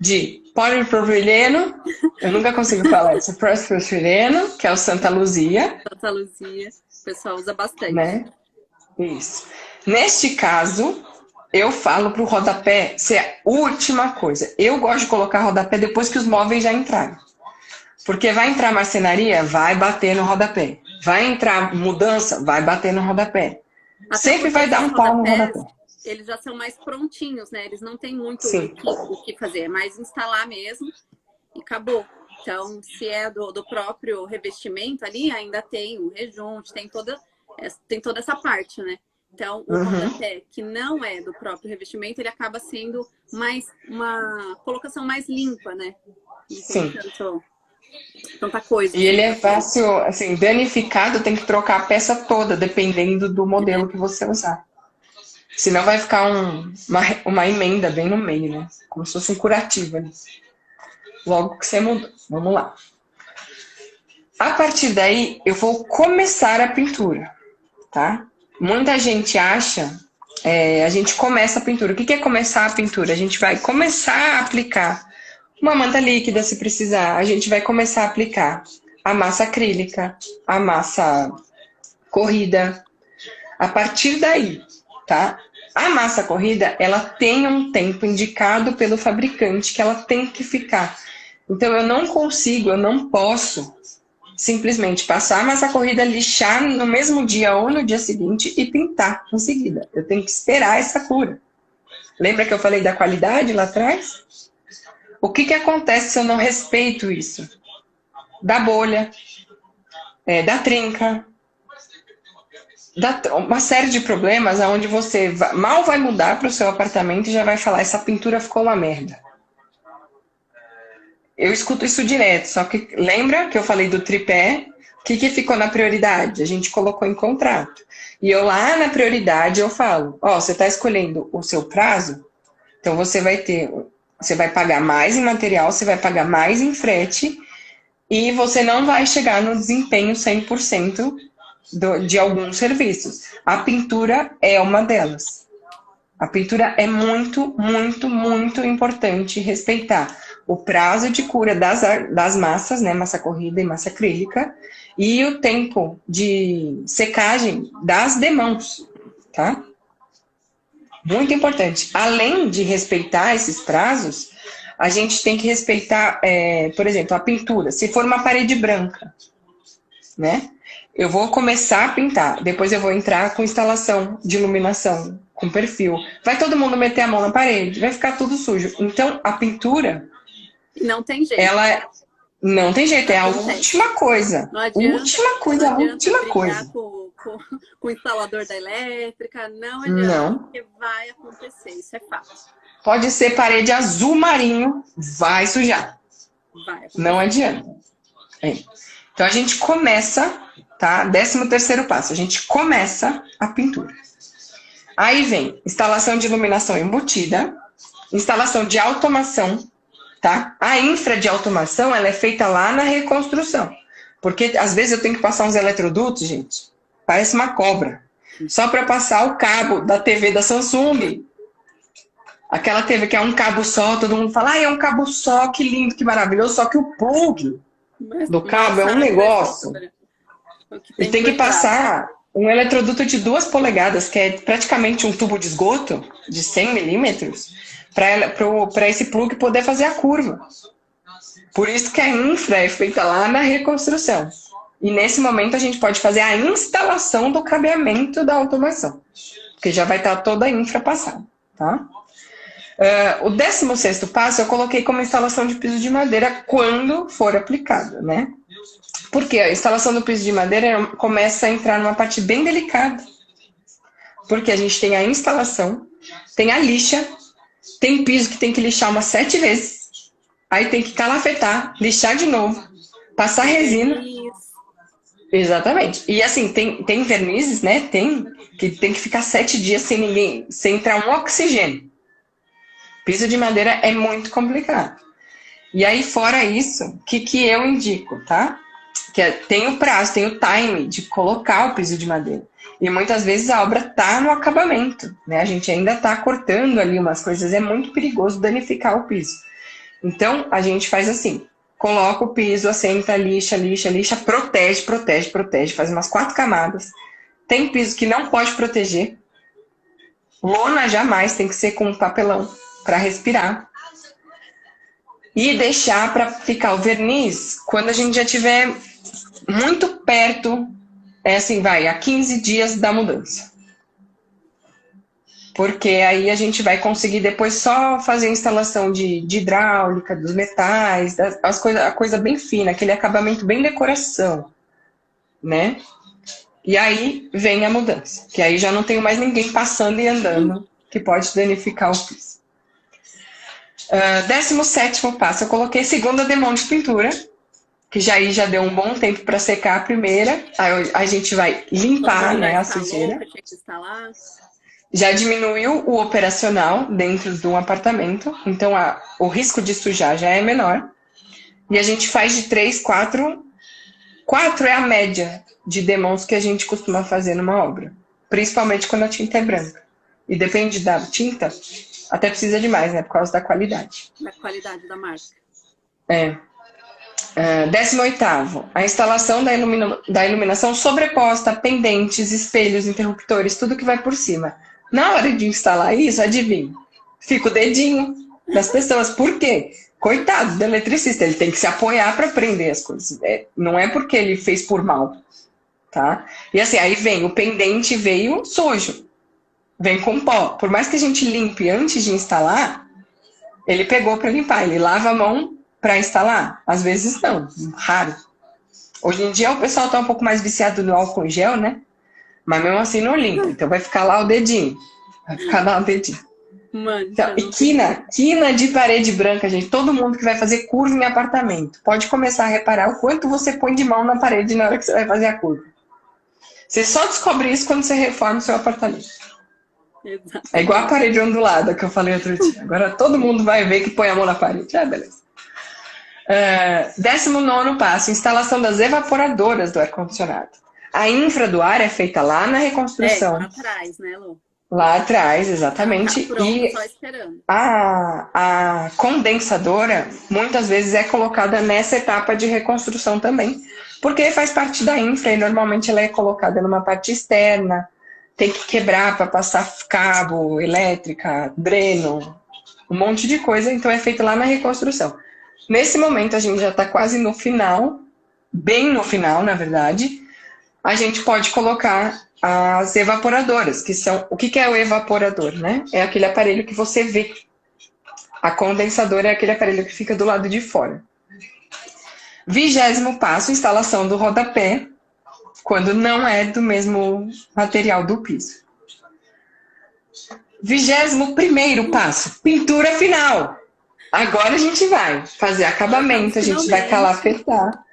de polipropileno, eu nunca consigo falar isso, polipropileno, que é o Santa Luzia. Santa Luzia, o pessoal usa bastante. Né? Isso. Neste caso, eu falo para o rodapé ser a última coisa. Eu gosto de colocar rodapé depois que os móveis já entraram. Porque vai entrar marcenaria, vai bater no rodapé. Vai entrar mudança, vai bater no rodapé. Até sempre vai dar um pau no rodapé. Eles já são mais prontinhos, né? Eles não têm muito o que fazer. É mais instalar mesmo e acabou. Então, se é do próprio revestimento ali, ainda tem o rejunte, tem toda essa parte, né? Então, o rodapé, que não é do próprio revestimento, ele acaba sendo uma colocação mais limpa, né? Não tem tanta coisa. E ele é fácil, assim, danificado, tem que trocar a peça toda, dependendo do modelo que você usar. Senão vai ficar uma emenda bem no meio, né? Como se fosse um curativo ali. Logo que você mudou. Vamos lá. A partir daí, eu vou começar a pintura, tá? Muita gente acha... a gente começa a pintura. O que é começar a pintura? A gente vai começar a aplicar uma manta líquida, se precisar. A gente vai começar a aplicar a massa acrílica, a massa corrida. A partir daí, tá? A massa corrida, ela tem um tempo indicado pelo fabricante que ela tem que ficar. Então, eu não posso simplesmente passar a massa corrida, lixar no mesmo dia ou no dia seguinte e pintar em seguida. Eu tenho que esperar essa cura. Lembra que eu falei da qualidade lá atrás? O que acontece se eu não respeito isso? dá bolha, dá trinca, dá uma série de problemas onde você mal vai mudar para o seu apartamento e já vai falar, essa pintura ficou uma merda. Eu escuto isso direto, só que lembra que eu falei do tripé? O que ficou na prioridade? A gente colocou em contrato. E eu lá na prioridade eu falo, você está escolhendo o seu prazo, então você vai pagar mais em material, você vai pagar mais em frete e você não vai chegar no desempenho 100% de alguns serviços. A pintura é uma delas. A pintura é muito, muito, muito importante respeitar o prazo de cura das massas, né, massa corrida e massa acrílica, e o tempo de secagem das demãos, tá? Muito importante. Além de respeitar esses prazos, a gente tem que respeitar, por exemplo, a pintura. Se for uma parede branca, né? Eu vou começar a pintar, depois eu vou entrar com instalação de iluminação, com perfil. Vai todo mundo meter a mão na parede, vai ficar tudo sujo. Então, a pintura... Não tem jeito. Ela não tem jeito, é a última coisa. Não adianta, última coisa, a última coisa. Com o instalador da elétrica, não adianta, porque vai acontecer, isso é fato. Pode ser parede azul marinho, vai sujar. Não adianta. Então a gente começa, tá? 13º passo, a gente começa a pintura. Aí vem instalação de iluminação embutida, instalação de automação, tá? A infra de automação, ela é feita lá na reconstrução. Porque às vezes eu tenho que passar uns eletrodutos, gente, parece uma cobra. Só para passar o cabo da TV da Samsung. Aquela TV que é um cabo só, todo mundo fala, é um cabo só, que lindo, que maravilhoso. Só que o plug do cabo é um negócio. E tem que passar um eletroduto de 2 polegadas, que é praticamente um tubo de esgoto de 100 milímetros, para esse plug poder fazer a curva. Por isso que a infra é feita lá na reconstrução. E nesse momento a gente pode fazer a instalação do cabeamento da automação, porque já vai estar toda a infra passada, tá? O 16º passo eu coloquei como instalação de piso de madeira quando for aplicado, né? Porque a instalação do piso de madeira começa a entrar numa parte bem delicada. Porque a gente tem a instalação, tem a lixa, tem piso que tem que lixar umas 7 vezes, aí tem que calafetar, lixar de novo, passar resina. Exatamente. E assim, tem vernizes, né? Tem que ficar 7 dias sem entrar um oxigênio. Piso de madeira é muito complicado. E aí, fora isso, o que eu indico, tá? Tem o prazo, tem o time de colocar o piso de madeira. E muitas vezes a obra tá no acabamento, né? A gente ainda tá cortando ali umas coisas, é muito perigoso danificar o piso. Então, a gente faz assim, coloca o piso, assenta, lixa, protege, faz umas 4 camadas. Tem piso que não pode proteger. Lona jamais, tem que ser com papelão para respirar. E deixar para ficar o verniz quando a gente já tiver muito perto, a 15 dias da mudança. Porque aí a gente vai conseguir depois só fazer a instalação de hidráulica, dos metais, a coisa bem fina, aquele acabamento bem decoração, né? E aí vem a mudança, que aí já não tem mais ninguém passando e andando que pode danificar o piso. 17º passo, eu coloquei segunda demão de pintura, que já deu um bom tempo para secar a primeira. Aí a gente vai limpar, né, a sujeira. Já diminuiu o operacional dentro de um apartamento, então o risco de sujar já é menor. E a gente faz de 3, 4. 4 é a média de demãos que a gente costuma fazer numa obra, principalmente quando a tinta é branca. E depende da tinta, até precisa de mais, né, por causa da qualidade. Da qualidade da marca. 18º, a instalação da iluminação sobreposta, pendentes, espelhos, interruptores, tudo que vai por cima. Na hora de instalar isso, adivinha? Fica o dedinho das pessoas. Por quê? Coitado do eletricista, ele tem que se apoiar para prender as coisas. Não é porque ele fez por mal, tá? E assim, aí vem, o pendente veio sujo, vem com pó. Por mais que a gente limpe antes de instalar, ele pegou para limpar, ele lava a mão para instalar? Às vezes não, raro. Hoje em dia o pessoal tá um pouco mais viciado no álcool em gel, né? Mas mesmo assim não limpa. Então vai ficar lá o dedinho. Vai ficar lá o dedinho. Então, Mancha, e não quina de parede branca, gente. Todo mundo que vai fazer curva em apartamento pode começar a reparar o quanto você põe de mão na parede na hora que você vai fazer a curva. Você só descobre isso quando você reforma o seu apartamento. Exatamente. É igual a parede ondulada que eu falei outro dia. Agora todo mundo vai ver que põe a mão na parede. Ah, beleza. 19º passo, instalação das evaporadoras do ar-condicionado. A infra do ar é feita lá na reconstrução. Lá atrás, né, Lu? Lá atrás, Ela exatamente. tá pronta, E só esperando. a condensadora, muitas vezes, é colocada nessa etapa de reconstrução também. Porque faz parte da infra e normalmente ela é colocada numa parte externa. Tem que quebrar para passar cabo, elétrica, dreno, um monte de coisa. Então é feito lá na reconstrução. Nesse momento a gente já está quase no final, bem no final, na verdade. A gente pode colocar as evaporadoras, que são... O que é o evaporador, né? É aquele aparelho que você vê. A condensadora é aquele aparelho que fica do lado de fora. 20º passo, instalação do rodapé, quando não é do mesmo material do piso. 21º passo, pintura final. Agora a gente vai fazer acabamento, a gente vai calafetar.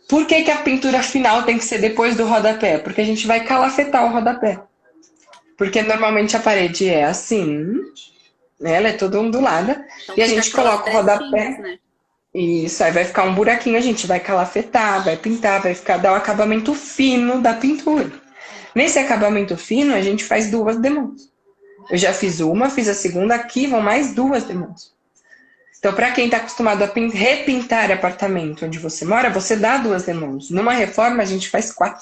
Por que a pintura final tem que ser depois do rodapé? Porque a gente vai calafetar o rodapé. Porque normalmente a parede é assim, né? Ela é toda ondulada. Então, e a gente coloca o rodapé. Né? Isso, aí vai ficar um buraquinho, a gente vai calafetar, vai pintar, vai dar o acabamento fino da pintura. Nesse acabamento fino, a gente faz 2 demãos. Eu já fiz uma, fiz a segunda, aqui vão mais 2 demãos. Então, para quem está acostumado a repintar apartamento onde você mora, você dá 2 demãos. Numa reforma, a gente faz 4.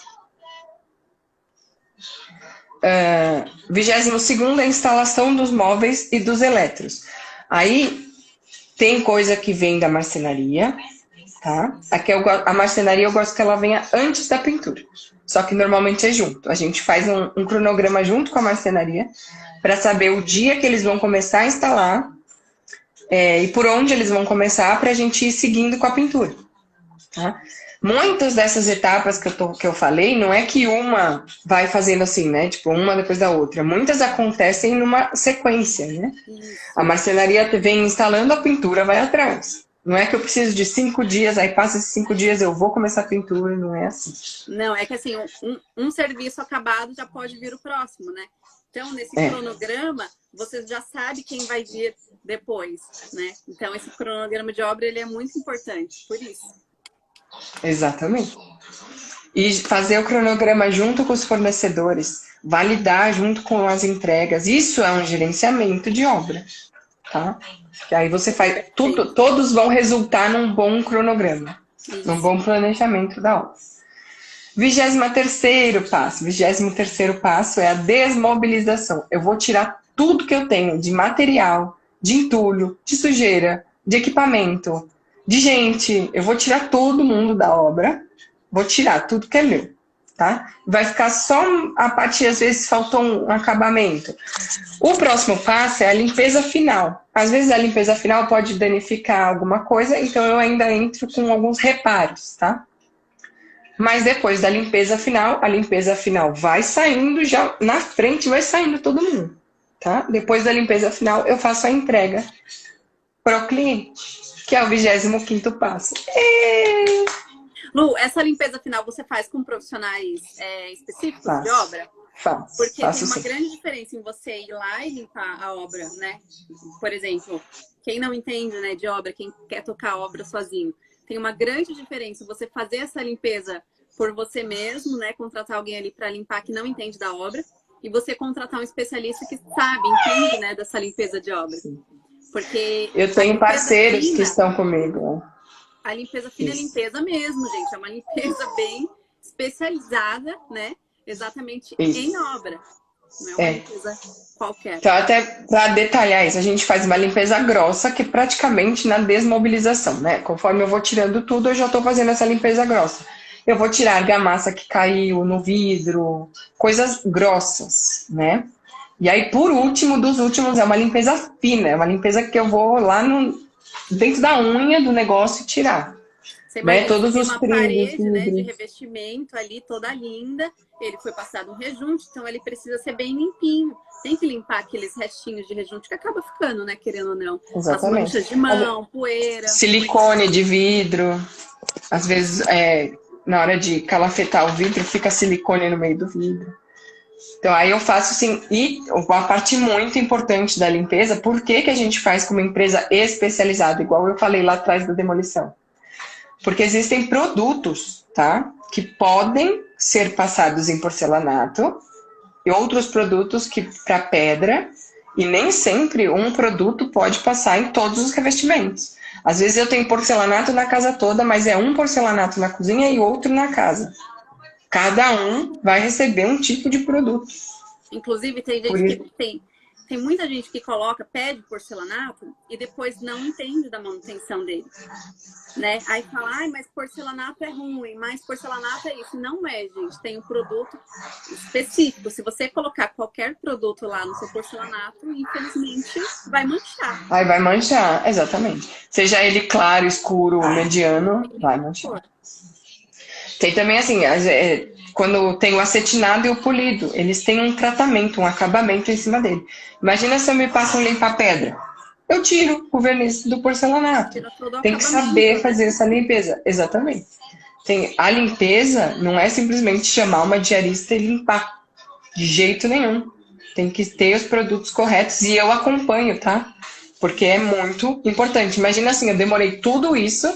22º é a instalação dos móveis e dos eletros. Aí, tem coisa que vem da marcenaria, tá? Aqui a marcenaria eu gosto que ela venha antes da pintura. Só que normalmente é junto. A gente faz um cronograma junto com a marcenaria para saber o dia que eles vão começar a instalar e por onde eles vão começar para a gente ir seguindo com a pintura. Tá? Muitas dessas etapas que eu falei, não é que uma vai fazendo assim, né? Tipo, uma depois da outra. Muitas acontecem numa sequência, né? A marcenaria vem instalando, a pintura vai atrás. Não é que eu preciso de 5 dias, aí passa esses 5 dias, eu vou começar a pintura, não é assim. Não, é que assim, um serviço acabado já pode vir o próximo, né? Então, nesse cronograma, você já sabe quem vai vir depois, né? Então, esse cronograma de obra, ele é muito importante, por isso. Exatamente. E fazer o cronograma junto com os fornecedores, validar junto com as entregas, isso é um gerenciamento de obra, tá? Que aí você faz tudo, todos vão resultar num bom cronograma, num bom planejamento da obra. 23º passo. 23º passo é a desmobilização. Eu vou tirar tudo que eu tenho de material, de entulho, de sujeira, de equipamento, de gente. Eu vou tirar todo mundo da obra. Vou tirar tudo que é meu, tá? Vai ficar só a parte, às vezes, faltou um acabamento. O próximo passo é a limpeza final. Às vezes a limpeza final pode danificar alguma coisa, então eu ainda entro com alguns reparos, tá? Mas depois da limpeza final, a limpeza final vai saindo, já na frente vai saindo todo mundo, tá? Depois da limpeza final, eu faço a entrega pro cliente, que é o 25º passo. Lu, essa limpeza final você faz com profissionais específicos de obra? Faço. Porque tem uma grande diferença em você ir lá e limpar a obra, né? Por exemplo, quem não entende, né, de obra, quem quer tocar a obra sozinho, tem uma grande diferença você fazer essa limpeza por você mesmo, né? Contratar alguém ali para limpar que não entende da obra e você contratar um especialista que sabe, entende, né, dessa limpeza de obra. Porque eu tenho parceiros que estão comigo. A limpeza fina é limpeza mesmo, gente. É uma limpeza bem especializada, né? Exatamente em obra. Não é uma limpeza qualquer. Então, até para detalhar isso, a gente faz uma limpeza grossa, que é praticamente na desmobilização, né? Conforme eu vou tirando tudo, eu já estou fazendo essa limpeza grossa. Eu vou tirar a argamassa que caiu no vidro, coisas grossas, né? E aí, por último dos últimos, é uma limpeza fina. É uma limpeza que eu vou lá dentro da unha do negócio e tirar. Você né? imagina, você Todos tem os uma trilhos, parede, né, de vidros. revestimento ali, toda linda. Ele foi passado um rejunte, então ele precisa ser bem limpinho. Tem que limpar aqueles restinhos de rejunte que acaba ficando, né, querendo ou não. As Exatamente. manchas de mão, poeira. Silicone de vidro. Às vezes, na hora de calafetar o vidro, fica silicone no meio do vidro. Então, aí eu faço assim. E uma parte muito importante da limpeza, por que a gente faz com uma empresa especializada, igual eu falei lá atrás da demolição? Porque existem produtos, tá? Que podem ser passados em porcelanato e outros produtos que para pedra, e nem sempre um produto pode passar em todos os revestimentos. Às vezes eu tenho porcelanato na casa toda, mas é um porcelanato na cozinha e outro na casa. Cada um vai receber um tipo de produto. Inclusive, tem Por gente isso, que tem muita gente que coloca, pede porcelanato e depois não entende da manutenção dele, né? Aí fala, ai, mas porcelanato é ruim, mas porcelanato é isso. Não é, gente. Tem um produto específico. Se você colocar qualquer produto lá no seu porcelanato, infelizmente vai manchar. aí vai manchar, exatamente. Seja ele claro, escuro, mediano, vai manchar. Tem também assim, quando tem o acetinado e o polido, eles têm um tratamento, um acabamento em cima dele. Imagina se eu me passo um limpa-pedra. Eu tiro o verniz do porcelanato. Tira todo o Tem que acabamento, saber né? fazer essa limpeza. Exatamente. A limpeza não é simplesmente chamar uma diarista e limpar. De jeito nenhum. Tem que ter os produtos corretos e eu acompanho, tá? Porque é muito importante. Imagina assim, eu demorei tudo isso.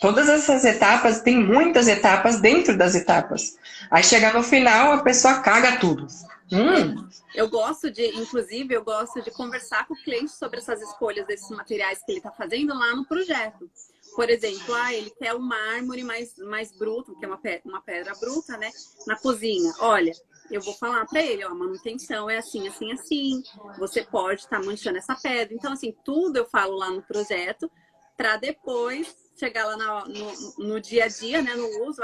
Todas essas etapas, tem muitas etapas dentro das etapas. Aí chega no final, a pessoa caga tudo. Eu gosto inclusive, eu gosto de conversar com o cliente sobre essas escolhas desses materiais que ele está fazendo lá no projeto. Por exemplo, ele quer um mármore mais bruto, que é uma pedra bruta, né? Na cozinha. Olha, eu vou falar para ele, ó, a manutenção é assim, assim, assim. Você pode estar manchando essa pedra. Então, assim, tudo eu falo lá no projeto para depois chegar lá no dia a dia, né? No uso,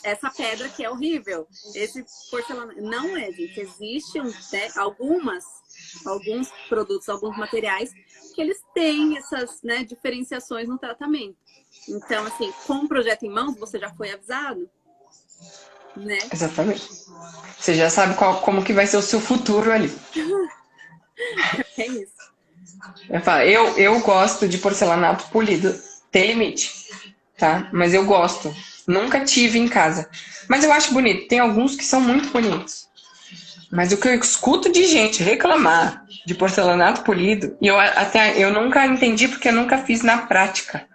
essa pedra aqui é horrível. Esse porcelanato não é, gente. Existem alguns produtos, alguns materiais que eles têm essas, né, diferenciações no tratamento. Então, assim, com o projeto em mãos, você já foi avisado, né? Exatamente. Você já sabe como que vai ser o seu futuro ali. É isso. Eu gosto de porcelanato polido. Tem limite, tá? Mas eu gosto. Nunca tive em casa. Mas eu acho bonito. Tem alguns que são muito bonitos. Mas o que eu escuto de gente reclamar de porcelanato polido, e eu nunca entendi porque eu nunca fiz na prática.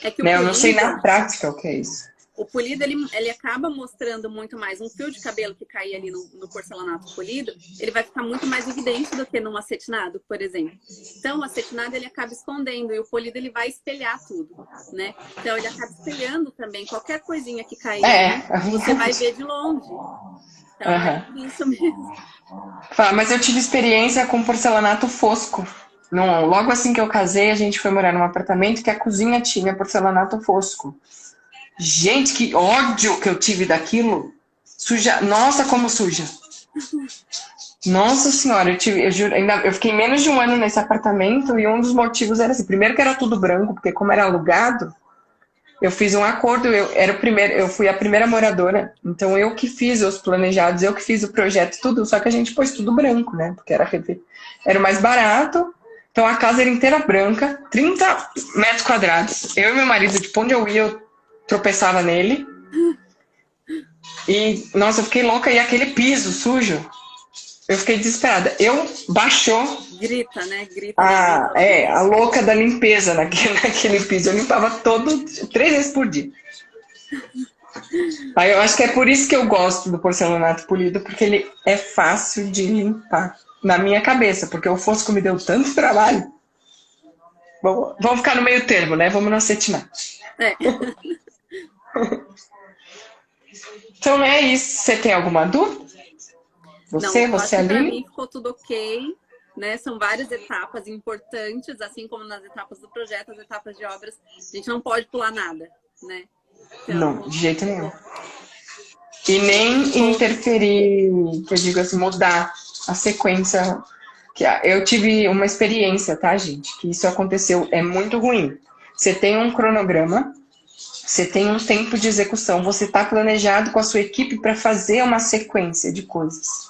É que Né? Eu não sei na prática o que é isso. O polido, ele acaba mostrando muito mais um fio de cabelo que cair ali no porcelanato polido, ele vai ficar muito mais evidente do que num acetinado, por exemplo. Então, o acetinado, ele acaba escondendo e o polido, ele vai espelhar tudo, né? Então, ele acaba espelhando também qualquer coisinha que cair ali, você vai ver de longe. Então, é isso mesmo. Mas eu tive experiência com porcelanato fosco. Logo assim que eu casei, a gente foi morar num apartamento que a cozinha tinha porcelanato fosco. Gente, que ódio que eu tive daquilo. Suja. Nossa, como suja. Nossa senhora, eu juro, eu fiquei menos de um ano nesse apartamento e um dos motivos era assim, primeiro que era tudo branco, porque como era alugado, eu fiz um acordo, eu fui a primeira moradora, então eu que fiz os planejados, eu que fiz o projeto, tudo, só que a gente pôs tudo branco, né? Porque era o mais barato, então a casa era inteira branca, 30 metros quadrados. Eu e meu marido, de onde eu ia, eu tropeçava nele. E, nossa, eu fiquei louca. E aquele piso sujo, eu fiquei desesperada. Baixou. Grita, né? Grita. A louca da limpeza naquele piso. Eu limpava 3 vezes por dia. Aí eu acho que é por isso que eu gosto do porcelanato polido, porque ele é fácil de limpar. Na minha cabeça, porque o fosco me deu tanto trabalho. Vamos ficar no meio termo, né? Vamos no acetinar. Então é isso. Você tem alguma dúvida? Você ali? Para mim ficou tudo ok, né? São várias etapas importantes, assim como nas etapas do projeto, as etapas de obras, a gente não pode pular nada, né? Então, não, de jeito nenhum. E nem interferir, que eu digo assim, mudar a sequência. Eu tive uma experiência, tá, gente? Que isso aconteceu, é muito ruim. Você tem um cronograma Você tem um tempo de execução, você está planejado com a sua equipe para fazer uma sequência de coisas.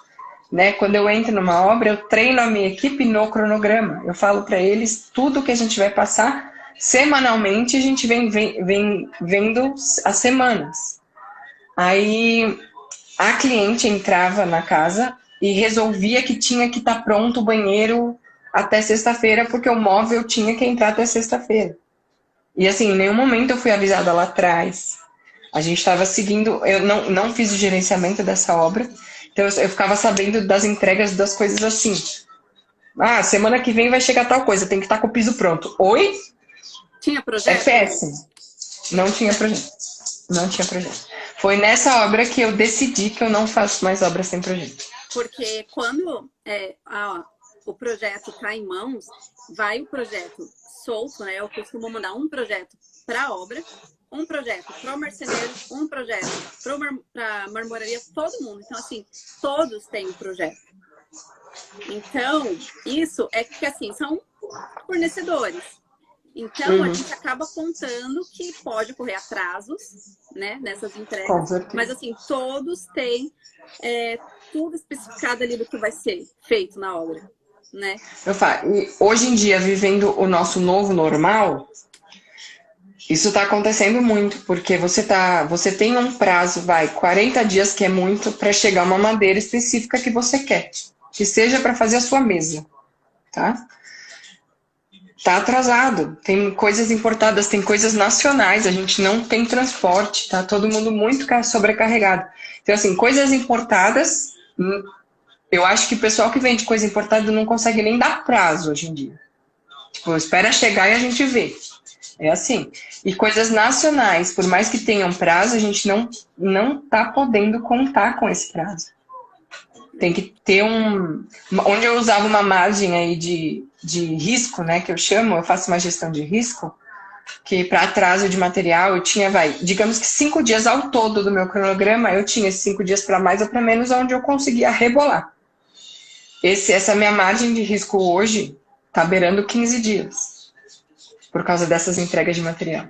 Né? Quando eu entro numa obra, eu treino a minha equipe no cronograma. Eu falo para eles tudo que a gente vai passar semanalmente, a gente vem vendo as semanas. Aí a cliente entrava na casa e resolvia que tinha que estar pronto o banheiro até sexta-feira, porque o móvel tinha que entrar até sexta-feira. E assim, em nenhum momento eu fui avisada lá atrás. A gente estava seguindo, eu não fiz o gerenciamento dessa obra, então eu ficava sabendo das entregas das coisas assim. Ah, semana que vem vai chegar tal coisa, tem que estar com o piso pronto. Oi? Tinha projeto? É péssimo. Não tinha projeto. Não tinha projeto. Foi nessa obra que eu decidi que eu não faço mais obra sem projeto. Porque quando o projeto está em mãos, vai o projeto solto, né? Eu costumo mandar um projeto para a obra, um projeto para o marceneiro, um projeto para a marmoraria, todo mundo. Então, assim, todos têm um projeto. Então, isso é que, assim, são fornecedores. Então, a gente acaba contando que pode ocorrer atrasos, né, nessas entregas. Mas, assim, todos têm tudo especificado ali do que vai ser feito na obra, né? Eu falo, e hoje em dia, vivendo o nosso novo normal, isso está acontecendo muito, porque você tem um prazo, 40 dias, que é muito, para chegar uma madeira específica que você quer, que seja para fazer a sua mesa, tá? Tá atrasado, tem coisas importadas, tem coisas nacionais, a gente não tem transporte, tá todo mundo muito sobrecarregado. Então, assim, coisas importadas, eu acho que o pessoal que vende coisa importada não consegue nem dar prazo hoje em dia. Tipo, espera chegar e a gente vê. É assim. E coisas nacionais, por mais que tenham prazo, a gente não tá podendo contar com esse prazo. Tem que ter onde eu usava uma margem aí de risco, né, que eu chamo, eu faço uma gestão de risco, que para atraso de material eu tinha, digamos que 5 dias ao todo do meu cronograma, eu tinha esses 5 dias para mais ou para menos, onde eu conseguia rebolar. Essa minha margem de risco hoje tá beirando 15 dias, por causa dessas entregas de material.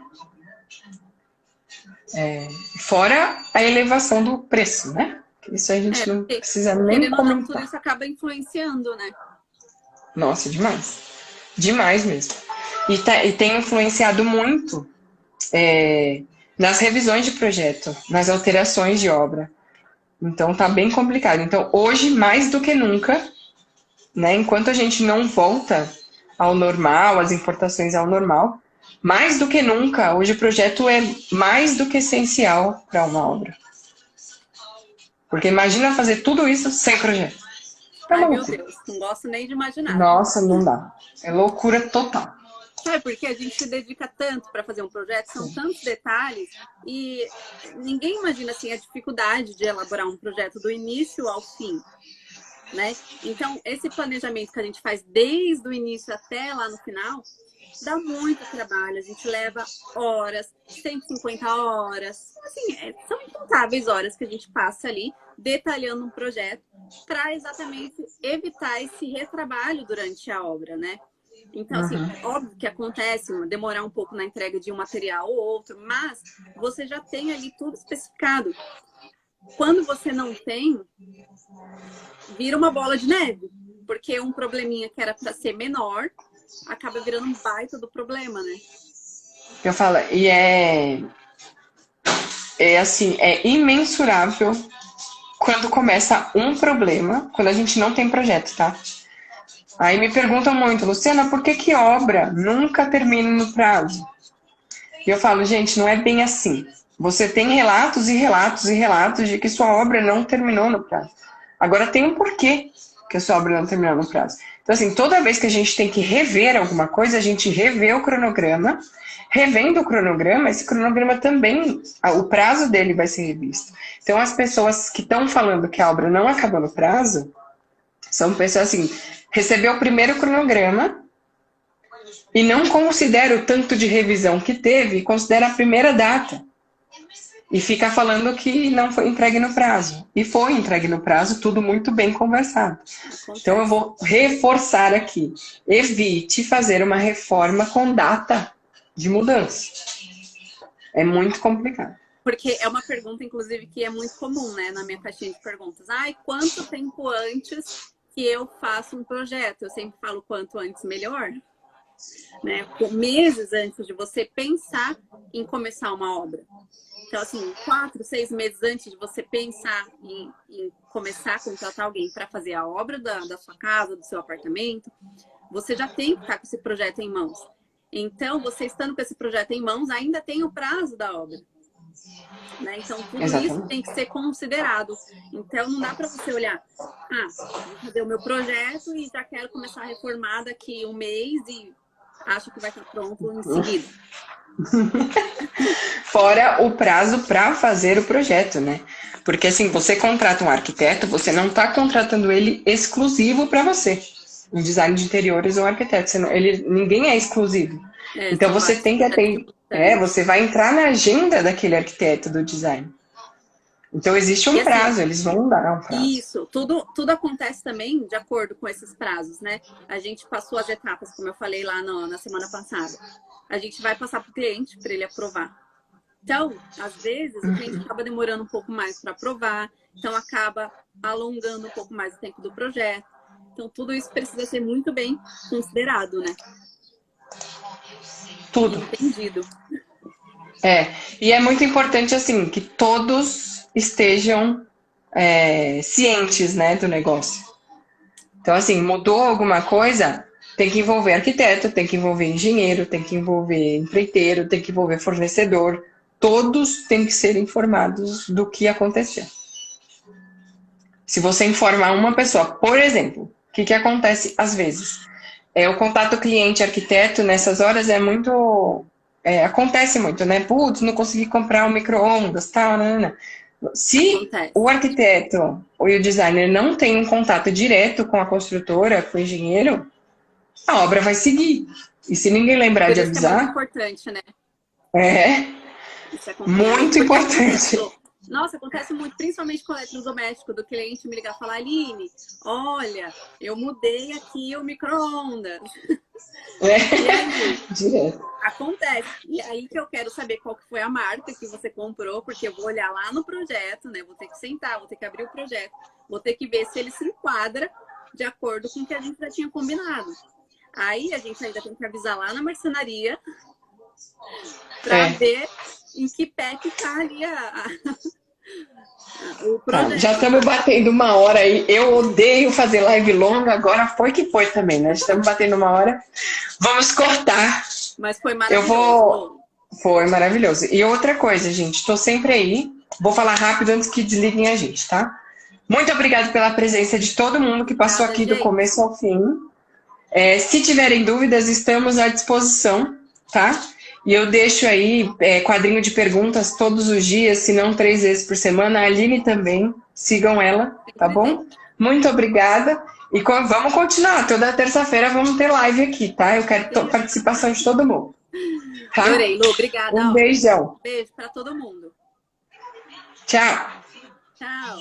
Fora a elevação do preço, né? Isso a gente não precisa nem comentar. Tudo isso acaba influenciando, né? Nossa, demais. Demais mesmo. E tem influenciado muito nas revisões de projeto, nas alterações de obra. Então, tá bem complicado. Então, hoje, mais do que nunca, né, enquanto a gente não volta ao normal, as importações ao normal, mais do que nunca, hoje o projeto é mais do que essencial para uma obra. Porque imagina fazer tudo isso sem projeto. Ai, meu Deus, não gosto nem de imaginar. Nossa, não dá. É loucura total. É porque a gente se dedica tanto para fazer um projeto, são tantos detalhes, e ninguém imagina assim, a dificuldade de elaborar um projeto do início ao fim, né? Então, esse planejamento que a gente faz desde o início até lá no final, dá muito trabalho, a gente leva horas, 150 horas, assim, são incontáveis horas que a gente passa ali detalhando um projeto para exatamente evitar esse retrabalho durante a obra, né? Então, assim, óbvio que acontece demorar um pouco na entrega de um material ou outro, mas você já tem ali tudo especificado. Quando você não tem, vira uma bola de neve, porque um probleminha que era para ser menor acaba virando um baita do problema, né? Eu falo, e assim, é imensurável quando começa um problema, quando a gente não tem projeto, tá? Aí me perguntam muito, Luciana, por que obra nunca termina no prazo? E eu falo, gente, não é bem assim. Você tem relatos e relatos e relatos de que sua obra não terminou no prazo. Agora tem um porquê que a sua obra não terminou no prazo. Então, assim, toda vez que a gente tem que rever alguma coisa, a gente revê o cronograma. Revendo o cronograma, esse cronograma também, o prazo dele vai ser revisto. Então, as pessoas que estão falando que a obra não acabou no prazo, são pessoas assim, recebeu o primeiro cronograma e não considera o tanto de revisão que teve, considera a primeira data. E fica falando que não foi entregue no prazo. E foi entregue no prazo, tudo muito bem conversado. Então, eu vou reforçar aqui. Evite fazer uma reforma com data de mudança. É muito complicado. Porque é uma pergunta, inclusive, que é muito comum, né, na minha caixinha de perguntas. Ai, quanto tempo antes que eu faço um projeto? Eu sempre falo quanto antes melhor, né? Meses antes de você pensar em começar uma obra. Então, assim, 4, 6 meses antes de você pensar em começar a contratar alguém para fazer a obra da sua casa, do seu apartamento, você já tem que estar com esse projeto em mãos. Então, você estando com esse projeto em mãos, ainda tem o prazo da obra. Né? Então, tudo isso tem que ser considerado. Então, não dá para você olhar, vou fazer o meu projeto e já quero começar a reformar daqui um mês e acho que vai estar pronto em seguida. Fora o prazo para fazer o projeto, né? Porque assim, você contrata um arquiteto, você não está contratando ele exclusivo para você. Um design de interiores ou um arquiteto, ninguém é exclusivo. Então você tem que atender. Você vai entrar na agenda daquele arquiteto do design. Então existe um prazo, eles vão dar um prazo. Isso, tudo acontece também de acordo com esses prazos, né? A gente passou as etapas, como eu falei lá na semana passada. A gente vai passar para o cliente para ele aprovar. Então, às vezes, o cliente acaba demorando um pouco mais para aprovar, então acaba alongando um pouco mais o tempo do projeto. Então, tudo isso precisa ser muito bem considerado, né? Tudo. Entendido. E é muito importante, assim, que todos estejam cientes, né, do negócio. Então, assim, mudou alguma coisa, tem que envolver arquiteto, tem que envolver engenheiro, tem que envolver empreiteiro, tem que envolver fornecedor. Todos têm que ser informados do que aconteceu. Se você informar uma pessoa, por exemplo, o que acontece às vezes? O contato cliente-arquiteto nessas horas é muito... acontece muito, né? Putz, não consegui comprar um micro-ondas, tal, né? Se o arquiteto ou o designer não tem um contato direto com a construtora, com o engenheiro, a obra vai seguir. E se ninguém lembrar de avisar... É muito importante, né? Muito importante. Nossa, acontece muito, principalmente com o eletrodoméstico, do cliente me ligar e falar, Aline, olha, eu mudei aqui o micro-ondas. E aí, direto. Acontece. E aí que eu quero saber qual que foi a marca que você comprou, porque eu vou olhar lá no projeto, né? Vou ter que sentar, vou ter que abrir o projeto, vou ter que ver se ele se enquadra de acordo com o que a gente já tinha combinado. Aí a gente ainda tem que avisar lá na marcenaria para ver em que pé que tá ali o projeto. Já estamos batendo 1 hora aí. Eu odeio fazer live longa, agora foi que foi também, né? Estamos batendo 1 hora. Vamos cortar. Mas foi maravilhoso. Foi maravilhoso. E outra coisa, gente, estou sempre aí. Vou falar rápido antes que desliguem a gente, tá? Muito obrigada pela presença de todo mundo que passou aqui do começo ao fim. Se tiverem dúvidas, estamos à disposição, tá? E eu deixo aí quadrinho de perguntas todos os dias, se não 3 vezes por semana. A Aline também, sigam ela, tá bom? Muito obrigada. E vamos continuar, toda terça-feira vamos ter live aqui, tá? Eu quero participação de todo mundo. Tá? Adorei, Lu, obrigada. Um beijão. Beijo para todo mundo. Tchau. Tchau.